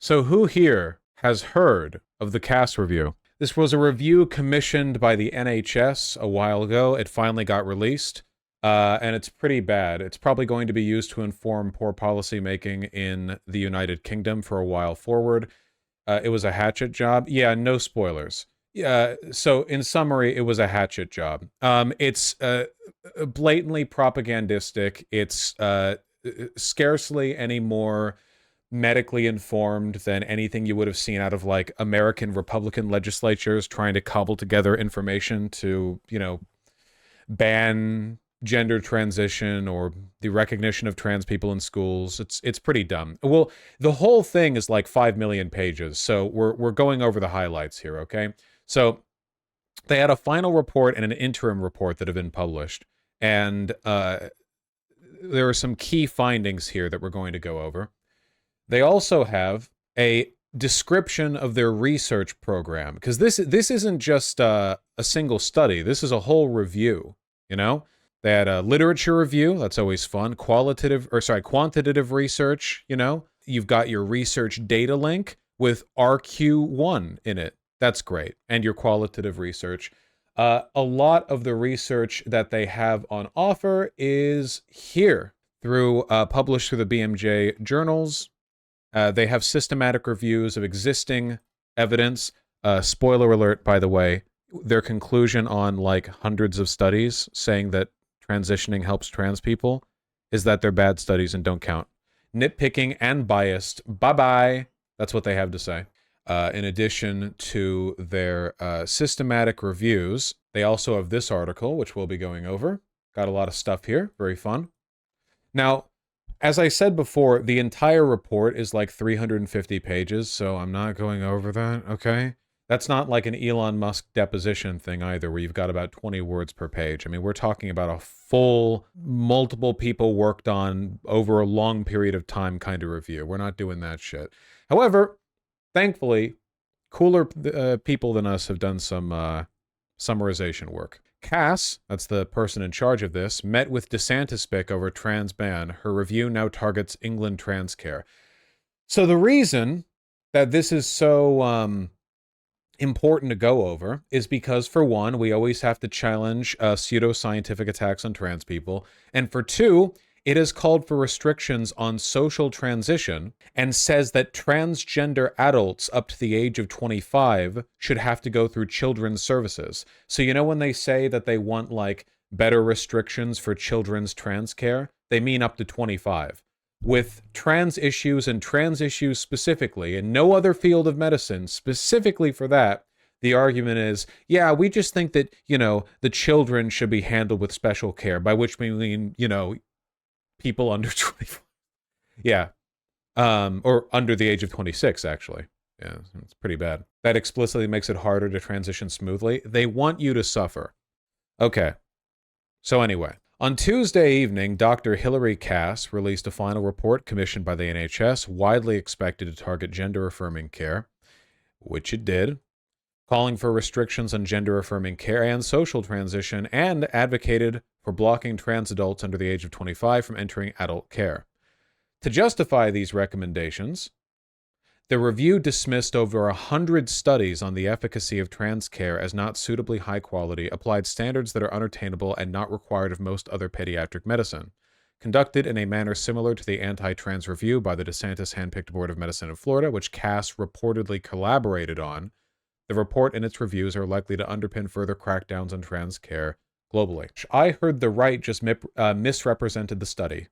So who here has heard of the Cass review? This was a review commissioned by the NHS a while ago. It finally got released, and it's pretty bad. It's probably going to be used to inform poor policy making in the United Kingdom for a while forward. It was a hatchet job. Yeah, no spoilers. Yeah, so in summary, it was a hatchet job. It's blatantly propagandistic. It's scarcely any more medically informed than anything you would have seen out of like American Republican legislatures trying to cobble together information to, ban gender transition or the recognition of trans people in schools. It's pretty dumb. Well, the whole thing is like 5 million pages, so we're going over the highlights here, okay? So they had a final report and an interim report that have been published, and there are some key findings here that we're going to go over. They also have a description of their research program, because this isn't just a single study. This is a whole review, They had a literature review. That's always fun. Quantitative research, You've got your research data link with RQ1 in it. That's great. And your qualitative research. A lot of the research that they have on offer is here published through the BMJ journals. They have systematic reviews of existing evidence. Spoiler alert, by the way, their conclusion on like hundreds of studies saying that transitioning helps trans people is that they're bad studies and don't count. Nitpicking and biased. Bye-bye. That's what they have to say. In addition to their systematic reviews, they also have this article, which we'll be going over. Got a lot of stuff here. Very fun. Now, as I said before, the entire report is like 350 pages, so I'm not going over that, okay? That's not like an Elon Musk deposition thing either, where you've got about 20 words per page. I mean, we're talking about a full, multiple people worked on over a long period of time kind of review. We're not doing that shit. However, thankfully, cooler people than us have done some summarization work. Cass, that's the person in charge of this, met with DeSantis over trans ban. Her review now targets England trans care. So the reason that this is so important to go over is because, for one, we always have to challenge pseudoscientific attacks on trans people. And for two, it has called for restrictions on social transition and says that transgender adults up to the age of 25 should have to go through children's services. So when they say that they want like better restrictions for children's trans care, they mean up to 25. With trans issues and trans issues specifically, and no other field of medicine specifically for that, the argument is, yeah, we just think that, the children should be handled with special care, by which we mean, people under 24. Yeah. Or under the age of 26, actually. Yeah, it's pretty bad. That explicitly makes it harder to transition smoothly. They want you to suffer. Okay. So anyway, on Tuesday evening, Dr. Hilary Cass released a final report commissioned by the NHS, widely expected to target gender-affirming care, which it did, calling for restrictions on gender-affirming care and social transition, and advocated for blocking trans adults under the age of 25 from entering adult care. To justify these recommendations, the review dismissed over 100 studies on the efficacy of trans care as not suitably high quality, applied standards that are unattainable and not required of most other pediatric medicine. Conducted in a manner similar to the anti-trans review by the DeSantis handpicked Board of Medicine of Florida, which Cass reportedly collaborated on, the report and its reviews are likely to underpin further crackdowns on trans care globally. I heard the right just misrepresented the study.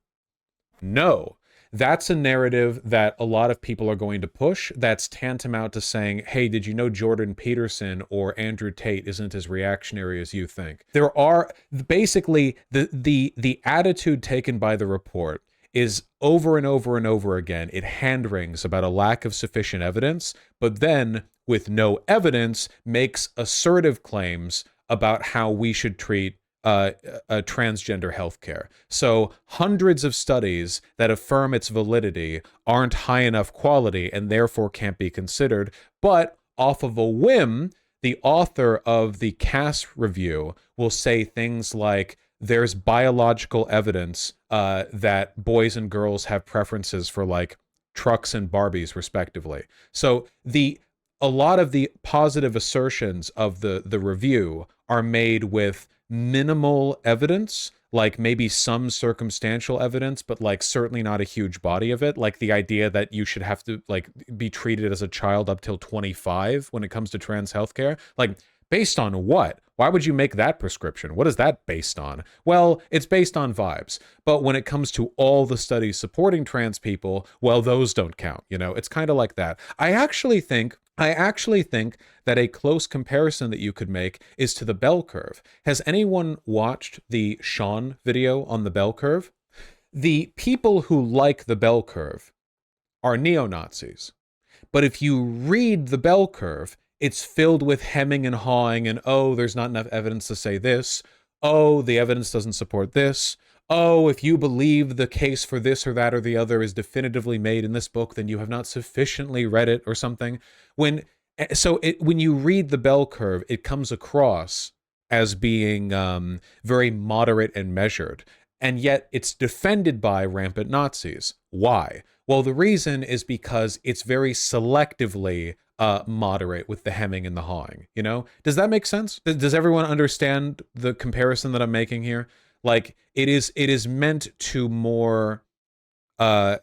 No, that's a narrative that a lot of people are going to push. That's tantamount to saying, hey, did you know Jordan Peterson or Andrew Tate isn't as reactionary as you think? There are basically the attitude taken by the report is over and over and over again. It hand wrings about a lack of sufficient evidence, but then with no evidence makes assertive claims about how we should treat transgender healthcare. So hundreds of studies that affirm its validity aren't high enough quality and therefore can't be considered. But off of a whim, the author of the Cass review will say things like, there's biological evidence that boys and girls have preferences for like trucks and Barbies, respectively. So a lot of the positive assertions of the review are made with minimal evidence, like maybe some circumstantial evidence, but like certainly not a huge body of it. Like the idea that you should have to like be treated as a child up till 25 when it comes to trans healthcare. Like, based on what? Why would you make that prescription? What is that based on? Well, it's based on vibes. But when it comes to all the studies supporting trans people, well, those don't count. You know, it's kind of like that. I actually think that a close comparison that you could make is to the bell curve. Has anyone watched the Sean video on the bell curve? The people who like the bell curve are neo-Nazis. But if you read the bell curve, it's filled with hemming and hawing and, oh, there's not enough evidence to say this. Oh, the evidence doesn't support this. Oh, if you believe the case for this or that or the other is definitively made in this book, then you have not sufficiently read it or something. When you read the bell curve, it comes across as being very moderate and measured. And yet it's defended by rampant Nazis. Why? Well, the reason is because it's very selectively moderate with the hemming and the hawing. You know, does that make sense? Does everyone understand the comparison that I'm making here? Like, it is meant to more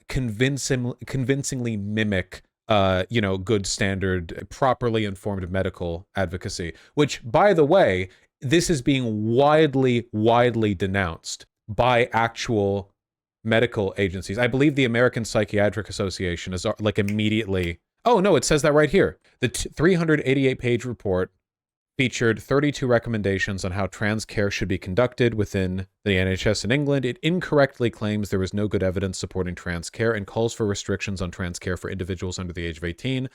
convincingly mimic good standard, properly informed medical advocacy, which, by the way, this is being widely denounced by actual medical agencies. I believe the American Psychiatric Association is like immediately. Oh, no, it says that right here. The 388-page report featured 32 recommendations on how trans care should be conducted within the NHS in England. It incorrectly claims there is no good evidence supporting trans care and calls for restrictions on trans care for individuals under the age of 18,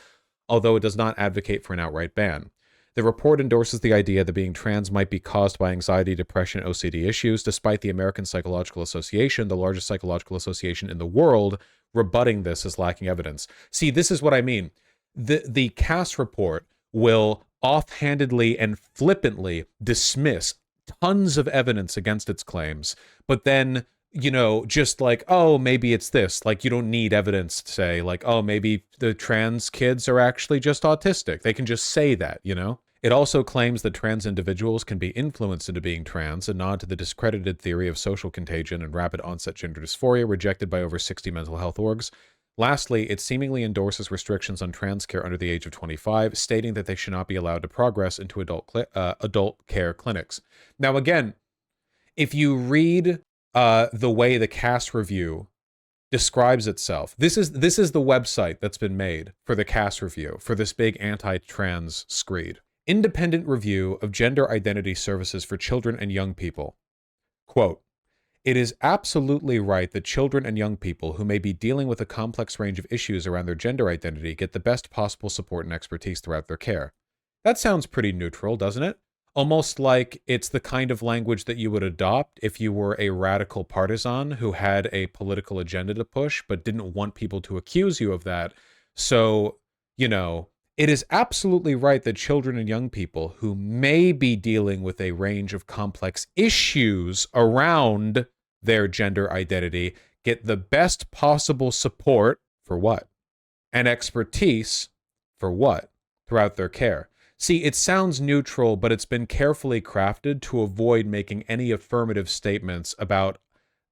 although it does not advocate for an outright ban. The report endorses the idea that being trans might be caused by anxiety, depression, OCD issues, despite the American Psychological Association, the largest psychological association in the world, rebutting this as lacking evidence. See, this is what I mean. The Cass report will offhandedly and flippantly dismiss tons of evidence against its claims, but then, just like, oh, maybe it's this. Like, you don't need evidence to say, like, oh, maybe the trans kids are actually just autistic. They can just say that, It also claims that trans individuals can be influenced into being trans, a nod to the discredited theory of social contagion and rapid onset gender dysphoria rejected by over 60 mental health orgs. Lastly, it seemingly endorses restrictions on trans care under the age of 25, stating that they should not be allowed to progress into adult care clinics. Now, again, if you read the way the Cass review describes itself, this is the website that's been made for the Cass review, for this big anti-trans screed. Independent review of gender identity services for children and young people. Quote, "It is absolutely right that children and young people who may be dealing with a complex range of issues around their gender identity get the best possible support and expertise throughout their care." That sounds pretty neutral, doesn't it? Almost like it's the kind of language that you would adopt if you were a radical partisan who had a political agenda to push but didn't want people to accuse you of that. So, it is absolutely right that children and young people who may be dealing with a range of complex issues around their gender identity get the best possible support for what? And expertise for what? Throughout their care. See, it sounds neutral, but it's been carefully crafted to avoid making any affirmative statements about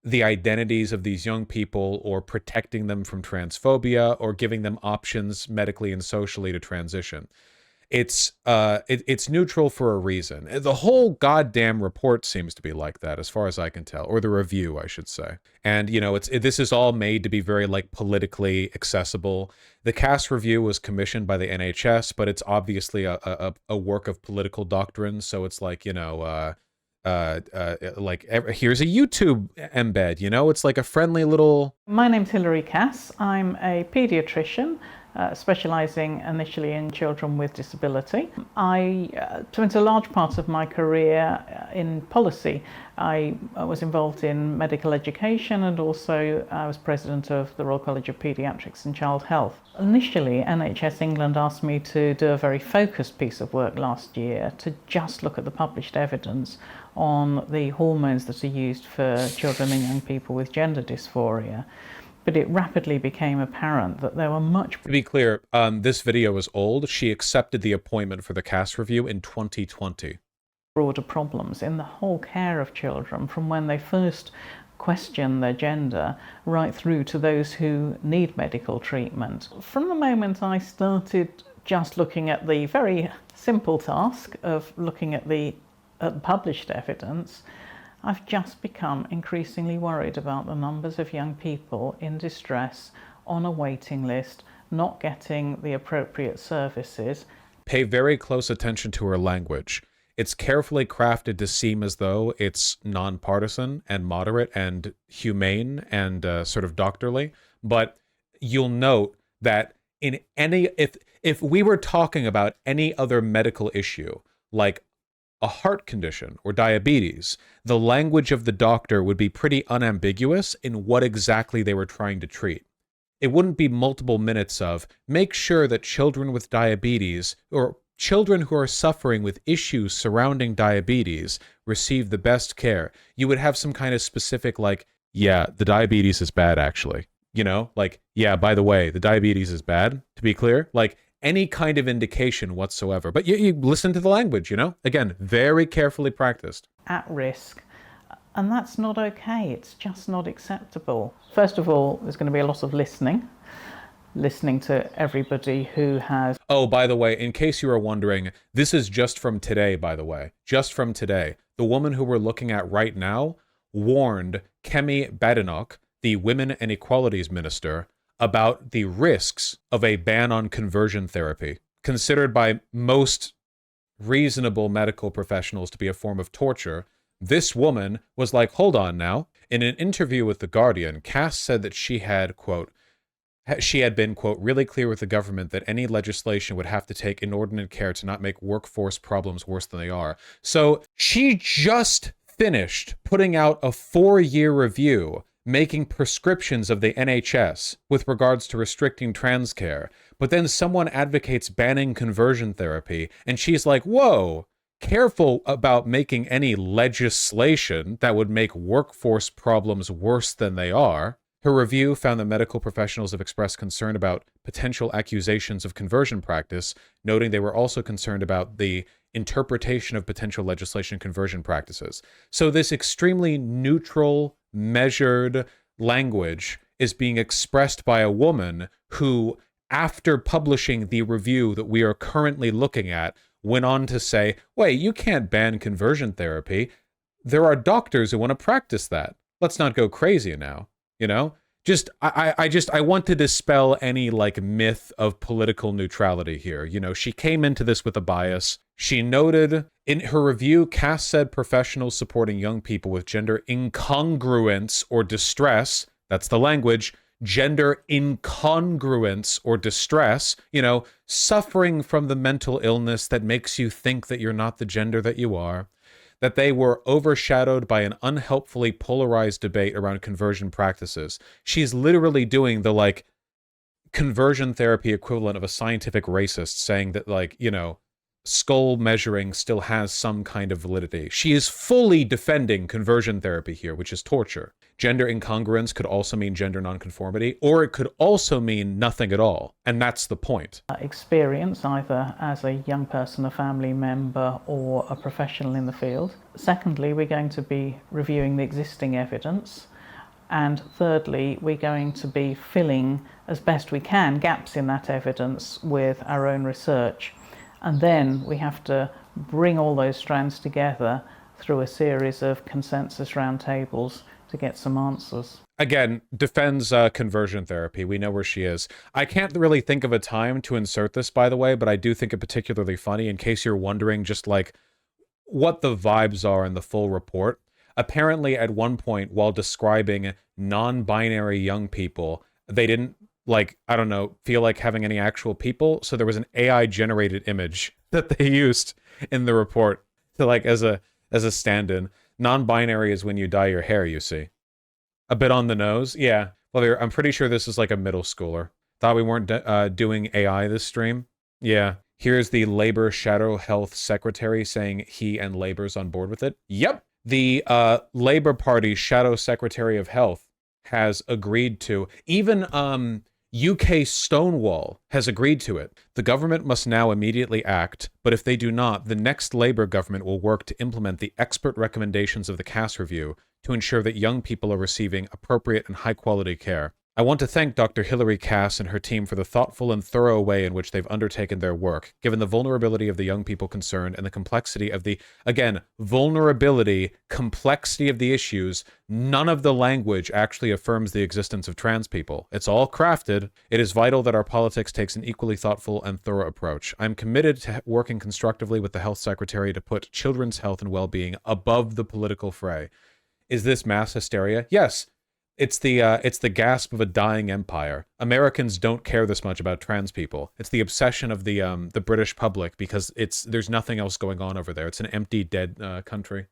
the identities of these young people or protecting them from transphobia or giving them options medically and socially to transition. It's neutral for a reason. The whole goddamn report seems to be like that, as far as I can tell, or the review, I should say. And this is all made to be very politically accessible. The Cass review was commissioned by the NHS, but it's obviously a work of political doctrine. So it's here's a YouTube embed, it's like a friendly little. My name's Hilary Cass. I'm a paediatrician specialising initially in children with disability. I spent a large part of my career in policy. I was involved in medical education and also I was president of the Royal College of Paediatrics and Child Health. Initially, NHS England asked me to do a very focused piece of work last year to just look at the published evidence on the hormones that are used for children and young people with gender dysphoria. But it rapidly became apparent that there were much To be clear, this video is old. She accepted the appointment for the cast review in 2020. broader problems in the whole care of children, from when they first question their gender right through to those who need medical treatment. From the moment I started just looking at the very simple task of looking at the published evidence, I've just become increasingly worried about the numbers of young people in distress on a waiting list, not getting the appropriate services. Pay very close attention to her language. It's carefully crafted to seem as though it's nonpartisan and moderate and humane and sort of doctorly, but you'll note that in any if we were talking about any other medical issue like a heart condition or diabetes, the language of the doctor would be pretty unambiguous in what exactly they were trying to treat. It wouldn't be multiple minutes of make sure that children with diabetes or children who are suffering with issues surrounding diabetes receive the best care. You would have some kind of specific like, yeah, the diabetes is bad actually. You know, like, yeah, by the way, the diabetes is bad, to be clear. Like, any kind of indication whatsoever. But you listen to the language, you know? Again, very carefully practiced. At risk. And that's not okay. It's just not acceptable. First of all, there's going to be a lot of listening to everybody who has... Oh, by the way, in case you are wondering, this is just from today, by the way. Just from today. The woman who we're looking at right now warned Kemi Badenoch, the Women and Equalities Minister, about the risks of a ban on conversion therapy, considered by most reasonable medical professionals to be a form of torture. This woman was like, hold on now. In an interview with The Guardian, Cass said that she had, quote, really clear with the government that any legislation would have to take inordinate care to not make workforce problems worse than they are. So she just finished putting out a 4-year review making prescriptions of the NHS with regards to restricting trans care, but then someone advocates banning conversion therapy, and she's like, whoa, careful about making any legislation that would make workforce problems worse than they are. Her review found that medical professionals have expressed concern about potential accusations of conversion practice, noting they were also concerned about the interpretation of potential legislation conversion practices. So this extremely neutral, measured language is being expressed by a woman who, after publishing the review that we are currently looking at, went on to say, wait, you can't ban conversion therapy. There are doctors who want to practice that. Let's not go crazy now, you know? I want to dispel any like myth of political neutrality here. You know, she came into this with a bias. She noted in her review, Cass said professionals supporting young people with gender incongruence or distress, that's the language, gender incongruence or distress, you know, suffering from the mental illness that makes you think that you're not the gender that you are, that they were overshadowed by an unhelpfully polarized debate around conversion practices. She's literally doing the, like, conversion therapy equivalent of a scientific racist saying that, like, you know, skull measuring still has some kind of validity. She is fully defending conversion therapy here, which is torture. Gender incongruence could also mean gender nonconformity, or it could also mean nothing at all. And that's the point. Experience, either as a young person, a family member, or a professional in the field. Secondly, we're going to be reviewing the existing evidence. And thirdly, we're going to be filling, as best we can, gaps in that evidence with our own research. And then we have to bring all those strands together through a series of consensus roundtables to get some answers. Again, defends conversion therapy. We know where she is. I can't really think of a time to insert this, by the way, but I do think it particularly funny in case you're wondering just like what the vibes are in the full report. Apparently, at one point, while describing non-binary young people, they didn't, like, I don't know, feel like having any actual people. So there was an AI-generated image that they used in the report to, like, as a stand-in. Non-binary is when you dye your hair, you see. A bit on the nose, yeah. Well, I'm pretty sure this is like a middle schooler. Thought we weren't doing AI this stream? Yeah. Here's the Labor Shadow Health Secretary saying he and Labor's on board with it. Yep. The Labor Party Shadow Secretary of Health has agreed to. Even UK Stonewall has agreed to it. The government must now immediately act, but if they do not, the next Labour government will work to implement the expert recommendations of the Cass Review to ensure that young people are receiving appropriate and high-quality care. I want to thank Dr. Hilary Cass and her team for the thoughtful and thorough way in which they've undertaken their work, given the vulnerability of the young people concerned and the complexity of the, again, vulnerability, complexity of the issues. None of the language actually affirms the existence of trans people. It's all crafted. It is vital that our politics takes an equally thoughtful and thorough approach. I'm committed to working constructively with the Health Secretary to put children's health and well-being above the political fray. Is this mass hysteria? Yes. It's the gasp of a dying empire. Americans don't care this much about trans people. It's the obsession of the British public because there's nothing else going on over there. It's an empty, dead country.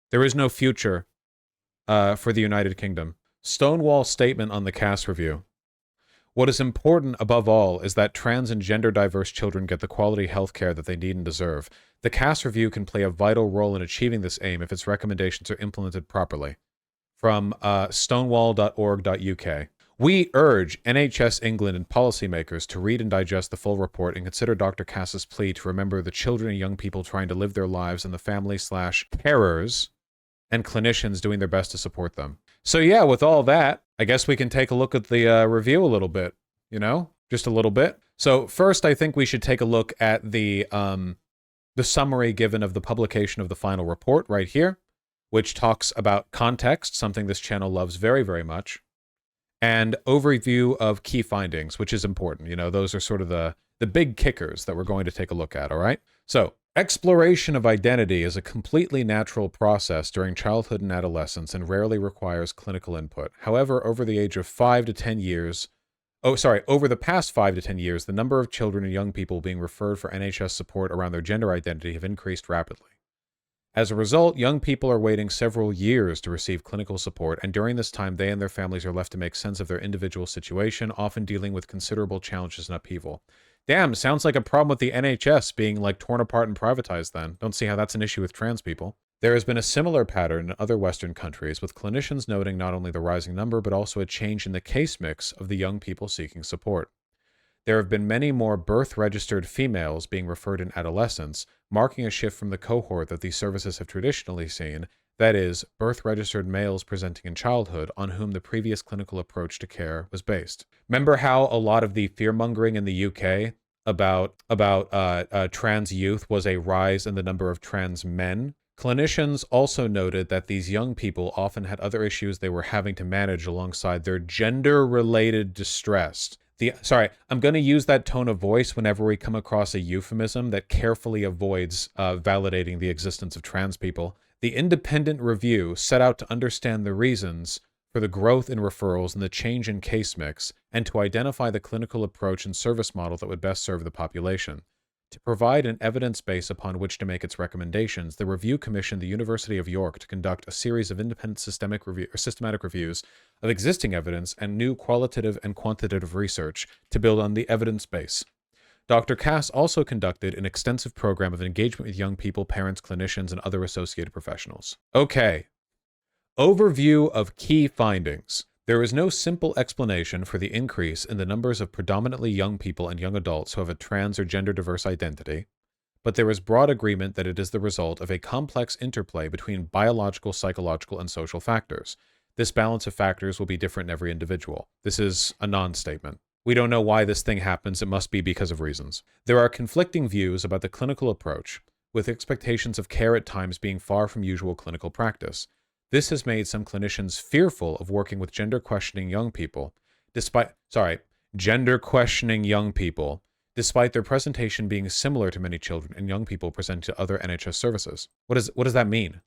There is no future for the United Kingdom. Stonewall's statement on the Cass Review. What is important above all is that trans and gender diverse children get the quality health care that they need and deserve. The Cass Review can play a vital role in achieving this aim if its recommendations are implemented properly. From stonewall.org.uk. We urge NHS England and policymakers to read and digest the full report and consider Dr. Cass's plea to remember the children and young people trying to live their lives and the family/carers and clinicians doing their best to support them. So yeah, with all that, I guess we can take a look at the review a little bit, just a little bit. So first, I think we should take a look at the summary given of the publication of the final report right here, which talks about context, something this channel loves very, very much, and overview of key findings, which is important. Those are sort of the big kickers that we're going to take a look at, all right? So, exploration of identity is a completely natural process during childhood and adolescence and rarely requires clinical input. However, over the past 5 to 10 years, the number of children and young people being referred for NHS support around their gender identity have increased rapidly. As a result, young people are waiting several years to receive clinical support, and during this time, they and their families are left to make sense of their individual situation, often dealing with considerable challenges and upheaval. Damn, sounds like a problem with the NHS being torn apart and privatized then. Don't see how that's an issue with trans people. There has been a similar pattern in other Western countries, with clinicians noting not only the rising number, but also a change in the case mix of the young people seeking support. There have been many more birth-registered females being referred in adolescence, marking a shift from the cohort that these services have traditionally seen, that is, birth-registered males presenting in childhood, on whom the previous clinical approach to care was based. Remember how a lot of the fear-mongering in the UK about trans youth was a rise in the number of trans men? Clinicians also noted that these young people often had other issues they were having to manage alongside their gender-related distress. I'm going to use that tone of voice whenever we come across a euphemism that carefully avoids validating the existence of trans people. The independent review set out to understand the reasons for the growth in referrals and the change in case mix, and to identify the clinical approach and service model that would best serve the population. To provide an evidence base upon which to make its recommendations, the review commissioned the University of York to conduct a series of independent systematic reviews of existing evidence and new qualitative and quantitative research to build on the evidence base. Dr. Cass also conducted an extensive program of engagement with young people, parents, clinicians, and other associated professionals. Okay. Overview of key findings. There is no simple explanation for the increase in the numbers of predominantly young people and young adults who have a trans or gender-diverse identity, but there is broad agreement that it is the result of a complex interplay between biological, psychological, and social factors. This balance of factors will be different in every individual. This is a non-statement. We don't know why this thing happens. It must be because of reasons. There are conflicting views about the clinical approach, with expectations of care at times being far from usual clinical practice. This has made some clinicians fearful of working with gender-questioning young people, despite their presentation being similar to many children and young people presented to other NHS services. What does that mean?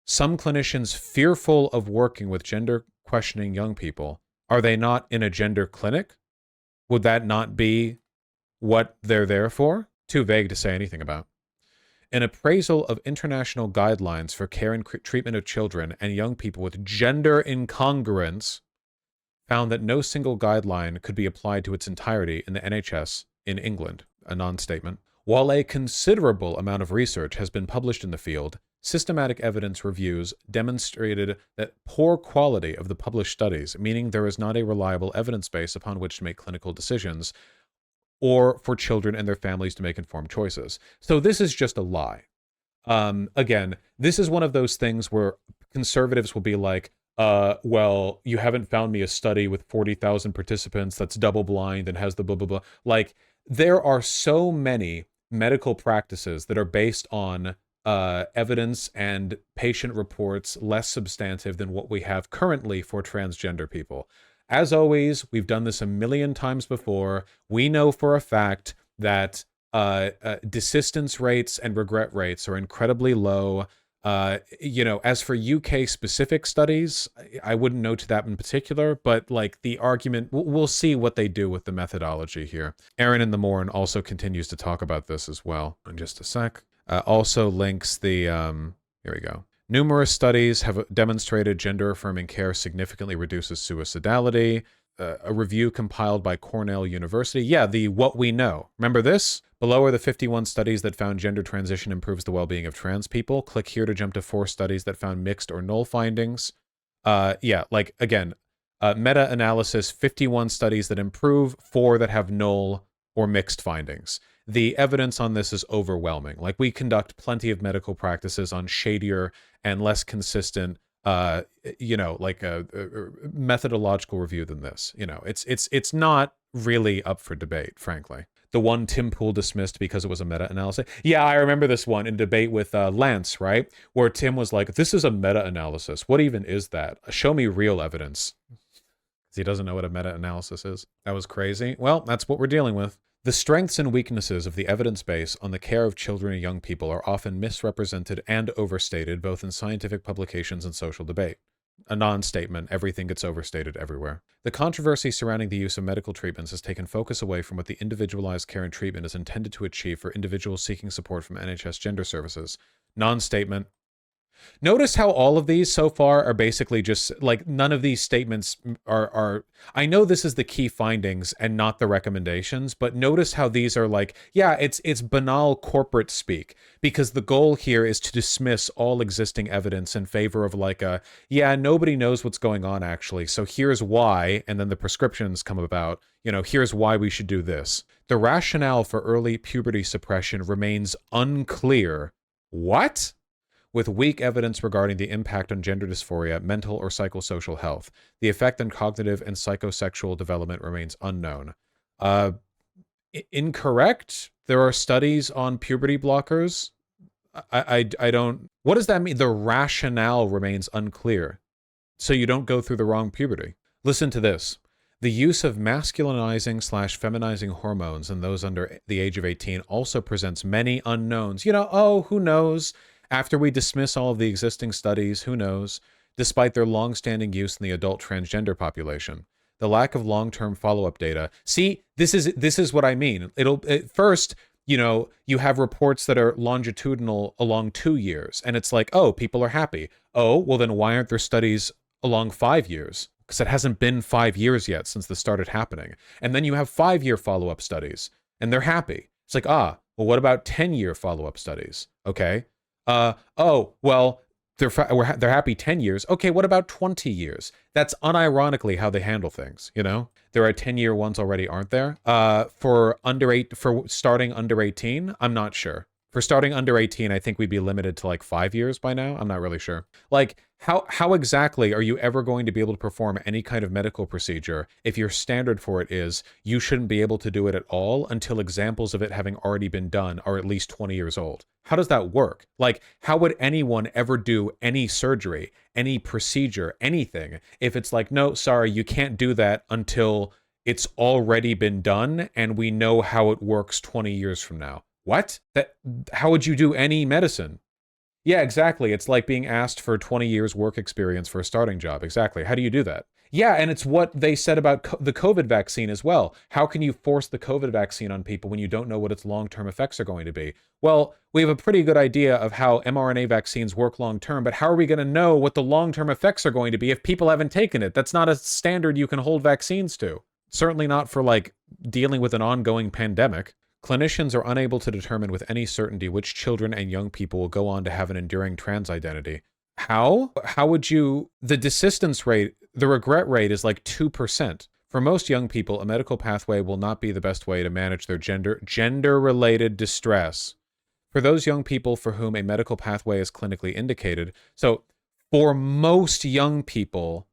Some clinicians fearful of working with gender-questioning young people. Are they not in a gender clinic? Would that not be what they're there for? Too vague to say anything about. An appraisal of international guidelines for care and treatment of children and young people with gender incongruence found that no single guideline could be applied to its entirety in the NHS in England, a non-statement. While a considerable amount of research has been published in the field, Systematic evidence reviews demonstrated that poor quality of the published studies, meaning there is not a reliable evidence base upon which to make clinical decisions, or for children and their families to make informed choices. So this is just a lie. Again, this is one of those things where conservatives will be like, well, you haven't found me a study with 40,000 participants that's double blind and has the blah, blah, blah. Like, there are so many medical practices that are based on evidence and patient reports less substantive than what we have currently for transgender people. As always, we've done this a million times before. We know for a fact that desistance rates and regret rates are incredibly low. As for UK specific studies, I wouldn't know to that in particular, but like the argument, we'll see what they do with the methodology here. Aaron in the Morn also continues to talk about this as well. In just a sec. Also links the, here we go. Numerous studies have demonstrated gender-affirming care significantly reduces suicidality. A review compiled by Cornell University. Yeah, the what we know. Remember this? Below are the 51 studies that found gender transition improves the well-being of trans people. Click here to jump to 4 studies that found mixed or null findings. Meta-analysis, 51 studies that improve, 4 that have null or mixed findings. The evidence on this is overwhelming. Like, we conduct plenty of medical practices on shadier and less consistent methodological review than this. It's not really up for debate, frankly. The one Tim Pool dismissed because it was a meta-analysis. Yeah, I remember this one in debate with Lance, right? Where Tim was like, this is a meta-analysis. What even is that? Show me real evidence. Because he doesn't know what a meta-analysis is. That was crazy. Well, that's what we're dealing with. The strengths and weaknesses of the evidence base on the care of children and young people are often misrepresented and overstated, both in scientific publications and social debate. A non-statement, everything gets overstated everywhere. The controversy surrounding the use of medical treatments has taken focus away from what the individualized care and treatment is intended to achieve for individuals seeking support from NHS gender services. Non-statement. Notice how all of these so far are basically just like, none of these statements are I know this is the key findings and not the recommendations, but notice how these are like, yeah, it's banal corporate speak, because the goal here is to dismiss all existing evidence in favor of like nobody knows what's going on actually, so here's why, and then the prescriptions come about, here's why we should do this. The rationale for early puberty suppression remains unclear. What? With weak evidence regarding the impact on gender dysphoria, mental or psychosocial health. The effect on cognitive and psychosexual development remains unknown. Incorrect? There are studies on puberty blockers? I don't... What does that mean? The rationale remains unclear. So you don't go through the wrong puberty. Listen to this. The use of masculinizing/feminizing hormones in those under the age of 18 also presents many unknowns. Who knows? After we dismiss all of the existing studies, who knows, despite their long-standing use in the adult transgender population. The lack of long-term follow-up data. See, this is what I mean. First, you have reports that are longitudinal along 2 years, and it's like, oh, people are happy. Oh, well then why aren't there studies along 5 years? Because it hasn't been 5 years yet since this started happening. And then you have 5-year follow-up studies, and they're happy. It's like, well, what about 10-year follow-up studies? Okay. They're happy 10 years. Okay, what about 20 years? That's unironically how they handle things, There are 10-year ones already, aren't there? For starting under 18, I'm not sure. For starting under 18, I think we'd be limited to like 5 years by now. I'm not really sure. Like, how exactly are you ever going to be able to perform any kind of medical procedure if your standard for it is you shouldn't be able to do it at all until examples of it having already been done are at least 20 years old? How does that work? Like, how would anyone ever do any surgery, any procedure, anything, if it's like, no, sorry, you can't do that until it's already been done and we know how it works 20 years from now? What? How would you do any medicine? Yeah, exactly. It's like being asked for 20 years work experience for a starting job. Exactly. How do you do that? Yeah, and it's what they said about the COVID vaccine as well. How can you force the COVID vaccine on people when you don't know what its long-term effects are going to be? Well, we have a pretty good idea of how mRNA vaccines work long-term, but how are we going to know what the long-term effects are going to be if people haven't taken it? That's not a standard you can hold vaccines to. Certainly not for, like, dealing with an ongoing pandemic. Clinicians are unable to determine with any certainty which children and young people will go on to have an enduring trans identity. How? How would you... The desistance rate, the regret rate is like 2%. For most young people, a medical pathway will not be the best way to manage their gender-related distress. For those young people for whom a medical pathway is clinically indicated, so for most young people,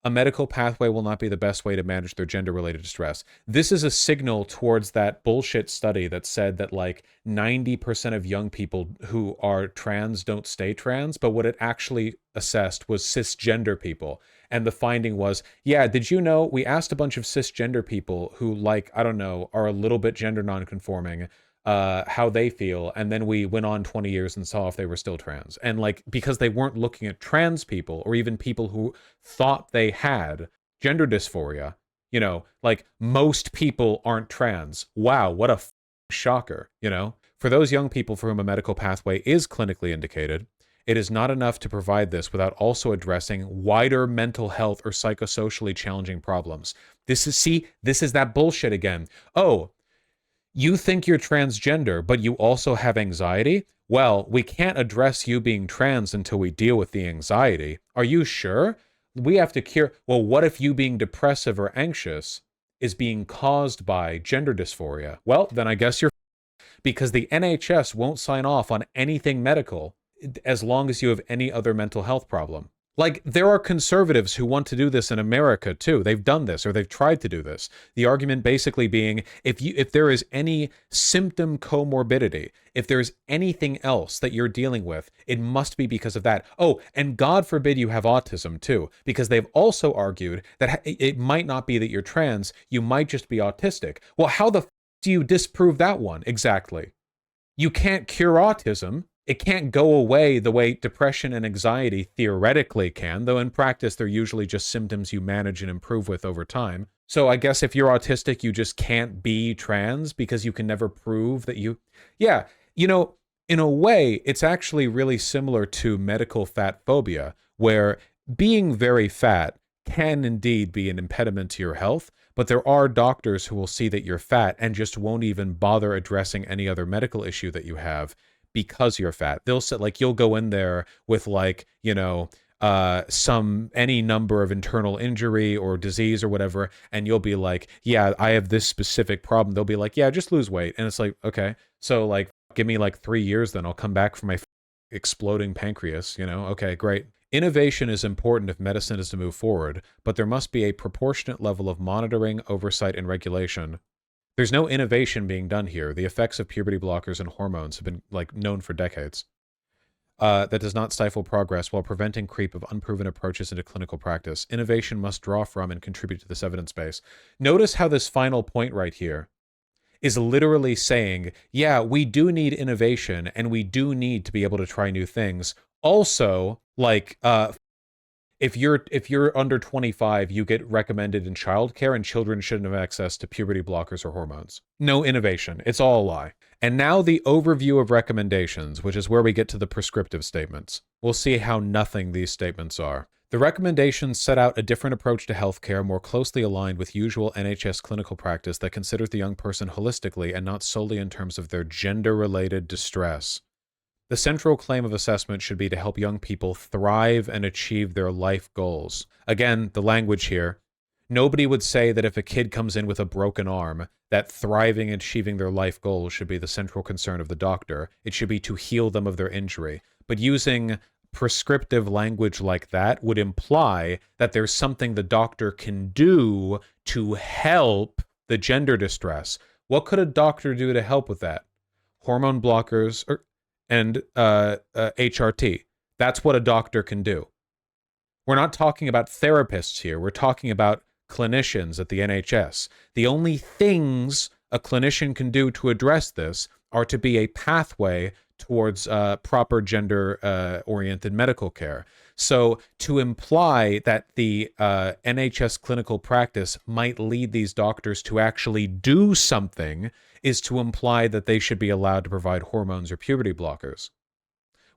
a medical pathway will not be the best way to manage their gender-related distress. This is a signal towards that bullshit study that said that like 90% of young people who are trans don't stay trans, but what it actually assessed was cisgender people. And the finding was, yeah, did you know we asked a bunch of cisgender people who, like, I don't know, are a little bit gender nonconforming, how they feel, and then we went on 20 years and saw if they were still trans. And like, because they weren't looking at trans people or even people who thought they had gender dysphoria, you know, like most people aren't trans. Wow, what a shocker, you know? For those young people for whom a medical pathway is clinically indicated, it is not enough to provide this without also addressing wider mental health or psychosocially challenging problems. This is that bullshit again. Oh, you think you're transgender, but you also have anxiety? Well, we can't address you being trans until we deal with the anxiety. Are you sure? We have to cure... Well, what if you being depressive or anxious is being caused by gender dysphoria? Well, then I guess you're... Because the NHS won't sign off on anything medical as long as you have any other mental health problem. Like, there are conservatives who want to do this in America, too. They've done this, or they've tried to do this. The argument basically being, if there is any symptom comorbidity, if there's anything else that you're dealing with, it must be because of that. Oh, and God forbid you have autism, too, because they've also argued that it might not be that you're trans, you might just be autistic. Well, how the f*** do you disprove that one? Exactly. You can't cure autism. It can't go away the way depression and anxiety theoretically can, though in practice they're usually just symptoms you manage and improve with over time. So I guess if you're autistic, you just can't be trans because you can never prove that you... Yeah, you know, in a way, it's actually really similar to medical fat phobia, where being very fat can indeed be an impediment to your health, but there are doctors who will see that you're fat and just won't even bother addressing any other medical issue that you have because you're fat. They'll say, like, you'll go in there with, like, you know, any number of internal injury or disease or whatever, and you'll be like, yeah, I have this specific problem. They'll be like, yeah, just lose weight. And it's like, okay, so like, give me like 3 years, then I'll come back from my exploding pancreas, you know? Okay, great. Innovation is important if medicine is to move forward, but there must be a proportionate level of monitoring, oversight, and regulation. There's no innovation being done here. The effects of puberty blockers and hormones have been like known for decades. That does not stifle progress while preventing creep of unproven approaches into clinical practice. Innovation must draw from and contribute to this evidence base. Notice how this final point right here is literally saying, yeah, we do need innovation and we do need to be able to try new things. Also, like, if you're under 25, you get recommended in childcare, and children shouldn't have access to puberty blockers or hormones. No innovation. It's all a lie. And now the overview of recommendations, which is where we get to the prescriptive statements. We'll see how nothing these statements are. The recommendations set out a different approach to healthcare, more closely aligned with usual NHS clinical practice that considers the young person holistically and not solely in terms of their gender-related distress. The central claim of assessment should be to help young people thrive and achieve their life goals. Again, the language here. Nobody would say that if a kid comes in with a broken arm, that thriving and achieving their life goals should be the central concern of the doctor. It should be to heal them of their injury. But using prescriptive language like that would imply that there's something the doctor can do to help the gender distress. What could a doctor do to help with that? Hormone blockers, and HRT. That's what a doctor can do. We're not talking about therapists here. We're talking about clinicians at the NHS. The only things a clinician can do to address this are to be a pathway towards proper gender-oriented medical care. So to imply that the NHS clinical practice might lead these doctors to actually do something is to imply that they should be allowed to provide hormones or puberty blockers,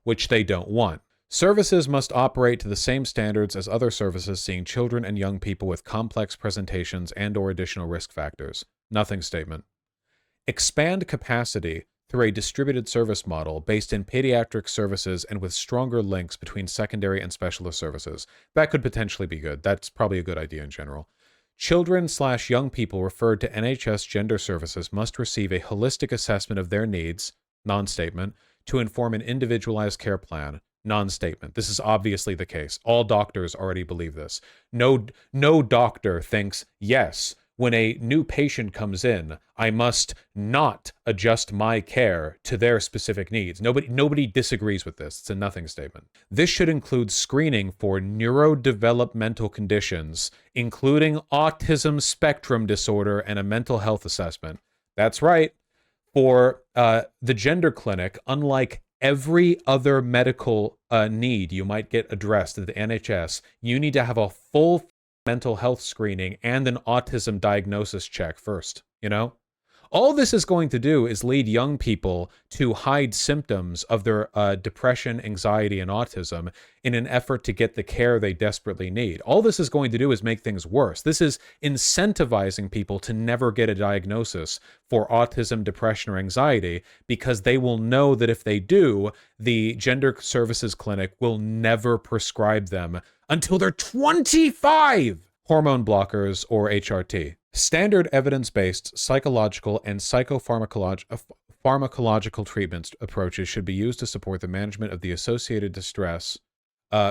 which they don't want. Services must operate to the same standards as other services seeing children and young people with complex presentations and/or additional risk factors. Nothing statement. Expand capacity through a distributed service model based in pediatric services and with stronger links between secondary and specialist services. That could potentially be good. That's probably a good idea in general. Children/young people referred to NHS gender services must receive a holistic assessment of their needs, non-statement, to inform an individualized care plan, non-statement. This is obviously the case. All doctors already believe this. No doctor thinks, yes, when a new patient comes in, I must not adjust my care to their specific needs. Nobody disagrees with this. It's a nothing statement. This should include screening for neurodevelopmental conditions, including autism spectrum disorder and a mental health assessment. That's right. For the gender clinic, unlike every other medical need you might get addressed at the NHS, you need to have a full mental health screening and an autism diagnosis check first, you know? All this is going to do is lead young people to hide symptoms of their depression, anxiety, and autism in an effort to get the care they desperately need. All this is going to do is make things worse. This is incentivizing people to never get a diagnosis for autism, depression, or anxiety because they will know that if they do, the gender services clinic will never prescribe them until they're 25. Hormone blockers, or HRT. Standard evidence-based psychological and pharmacological treatment approaches should be used to support the management of the associated distress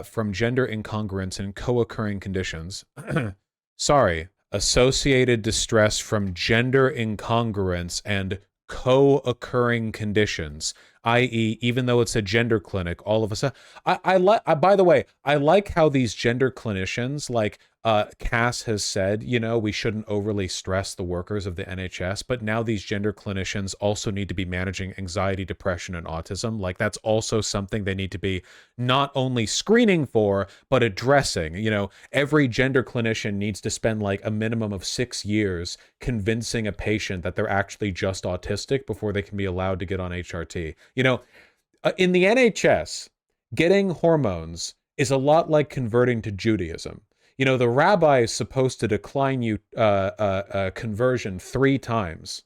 from gender incongruence and co-occurring conditions. Associated distress from gender incongruence and co-occurring conditions, i.e., even though it's a gender clinic, all of a sudden, by the way, I like how these gender clinicians, like Cass has said, you know, we shouldn't overly stress the workers of the NHS, but now these gender clinicians also need to be managing anxiety, depression, and autism. Like, that's also something they need to be not only screening for, but addressing. You know, every gender clinician needs to spend like a minimum of 6 years convincing a patient that they're actually just autistic before they can be allowed to get on HRT. You know, in the NHS, getting hormones is a lot like converting to Judaism. You know, the rabbi is supposed to decline you conversion 3 times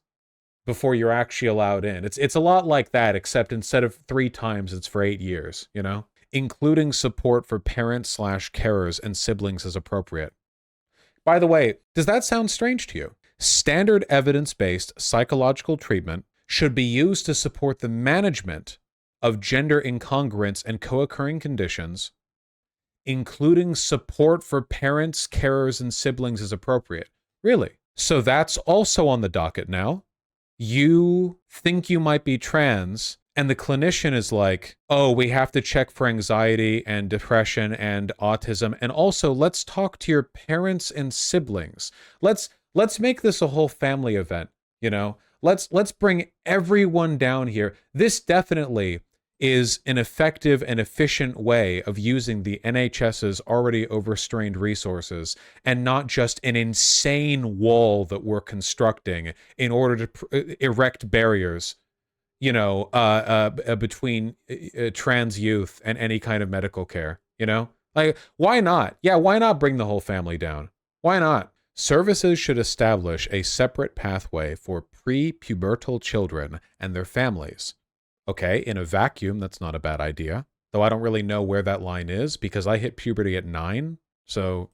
before you're actually allowed in. It's a lot like that, except instead of 3 times, it's for 8 years, you know? Including support for parents/carers and siblings as appropriate. By the way, does that sound strange to you? Standard evidence-based psychological treatment should be used to support the management of gender incongruence and co-occurring conditions, including support for parents, carers, and siblings as appropriate. Really? So that's also on the docket now. You think you might be trans, and the clinician is like, oh, we have to check for anxiety and depression and autism, and also let's talk to your parents and siblings. Let's make this a whole family event, you know? Let's bring everyone down here. This definitely is an effective and efficient way of using the NHS's already overstrained resources and not just an insane wall that we're constructing in order to erect barriers, you know, between trans youth and any kind of medical care, you know? Like, why not? Yeah, why not bring the whole family down? Why not? Services should establish a separate pathway for pre-pubertal children and their families. Okay, in a vacuum, that's not a bad idea. Though I don't really know where that line is because I hit puberty at 9. So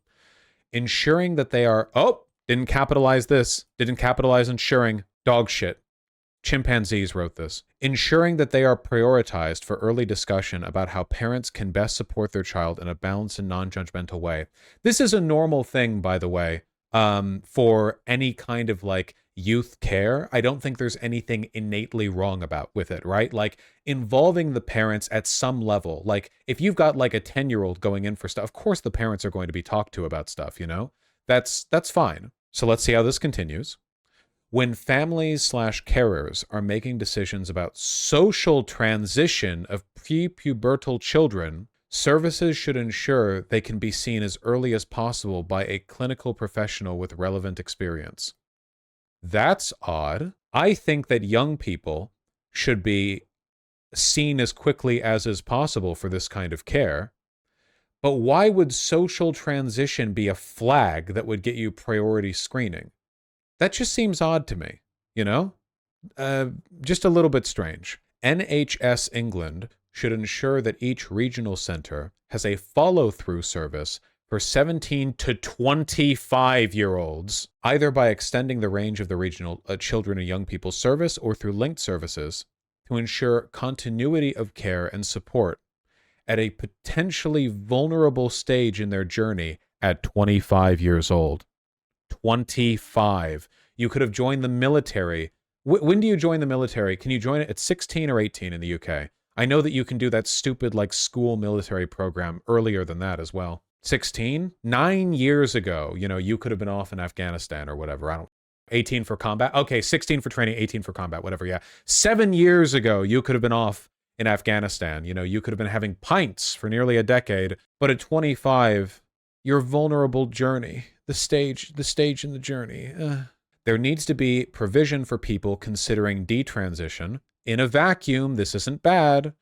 ensuring that they are... Oh, didn't capitalize this. Didn't capitalize ensuring. Dog shit. Chimpanzees wrote this. Ensuring that they are prioritized for early discussion about how parents can best support their child in a balanced and non-judgmental way. This is a normal thing, by the way, for any kind of like youth care. I don't think there's anything innately wrong with it, right? Like involving the parents at some level. Like if you've got like a 10-year-old going in for stuff, of course the parents are going to be talked to about stuff, you know? That's fine. So let's see how this continues. When families/carers are making decisions about social transition of pre-pubertal children, services should ensure they can be seen as early as possible by a clinical professional with relevant experience. That's odd. I think that young people should be seen as quickly as is possible for this kind of care. But why would social transition be a flag that would get you priority screening? That just seems odd to me, you know? uh, just a little bit strange. NHS England should ensure that each regional centre has a follow-through service for 17 to 25-year-olds, either by extending the range of the regional children and young people service or through linked services to ensure continuity of care and support at a potentially vulnerable stage in their journey at 25 years old. 25. You could have joined the military. When do you join the military? Can you join it at 16 or 18 in the UK? I know that you can do that stupid like school military program earlier than that as well. 16? 9 years ago, you could have been off in Afghanistan or whatever. I don't 18 for combat. Okay, 16 for training, 18 for combat, whatever. Yeah. 7 years ago, you could have been off in Afghanistan. You could have been having pints for nearly a decade. But at 25, your vulnerable journey, the stage in the journey. There needs to be provision for people considering detransition. In a vacuum, this isn't bad,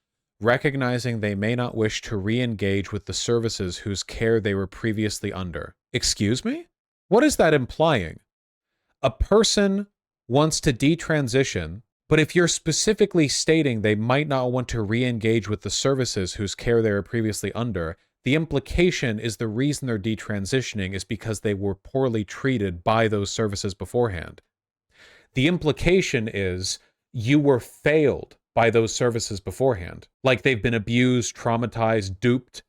recognizing they may not wish to re-engage with the services whose care they were previously under. Excuse me? What is that implying? A person wants to detransition, but if you're specifically stating they might not want to re-engage with the services whose care they were previously under, the implication is the reason they're detransitioning is because they were poorly treated by those services beforehand. The implication is you were failed by those services beforehand. Like they've been abused, traumatized, duped,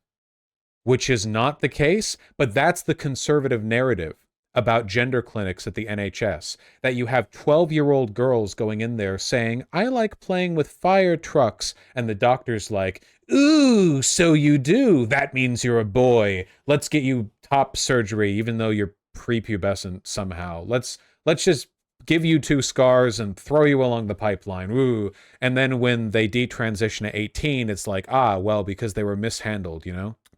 which is not the case, but that's the conservative narrative about gender clinics at the NHS, that you have 12-year-old girls going in there saying, I like playing with fire trucks, and the doctor's like, ooh, so you do. That means you're a boy. Let's get you top surgery, even though you're prepubescent somehow. Let's just give you 2 scars and throw you along the pipeline. Ooh. And then when they detransition at 18, it's like, well, because they were mishandled,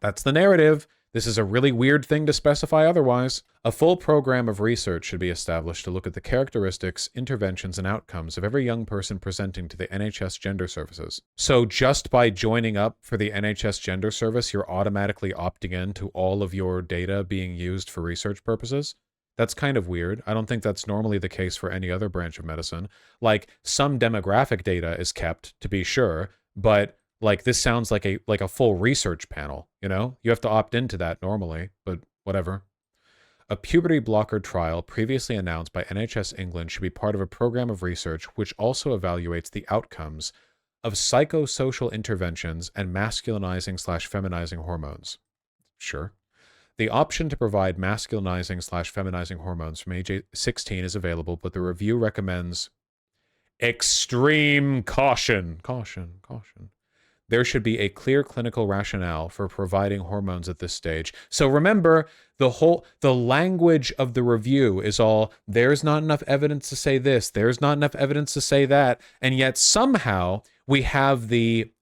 That's the narrative. This is a really weird thing to specify otherwise. A full program of research should be established to look at the characteristics, interventions, and outcomes of every young person presenting to the NHS Gender Services. So just by joining up for the NHS Gender Service, you're automatically opting in to all of your data being used for research purposes? That's kind of weird. I don't think that's normally the case for any other branch of medicine. Like, some demographic data is kept, to be sure, but like this sounds like a full research panel, You have to opt into that normally, but whatever. A puberty blocker trial previously announced by NHS England should be part of a program of research which also evaluates the outcomes of psychosocial interventions and masculinizing/feminizing hormones. Sure. The option to provide masculinizing/feminizing hormones from age 16 is available, but the review recommends extreme caution. Caution. There should be a clear clinical rationale for providing hormones at this stage. So remember, the language of the review is all, there's not enough evidence to say this, there's not enough evidence to say that, and yet somehow we have the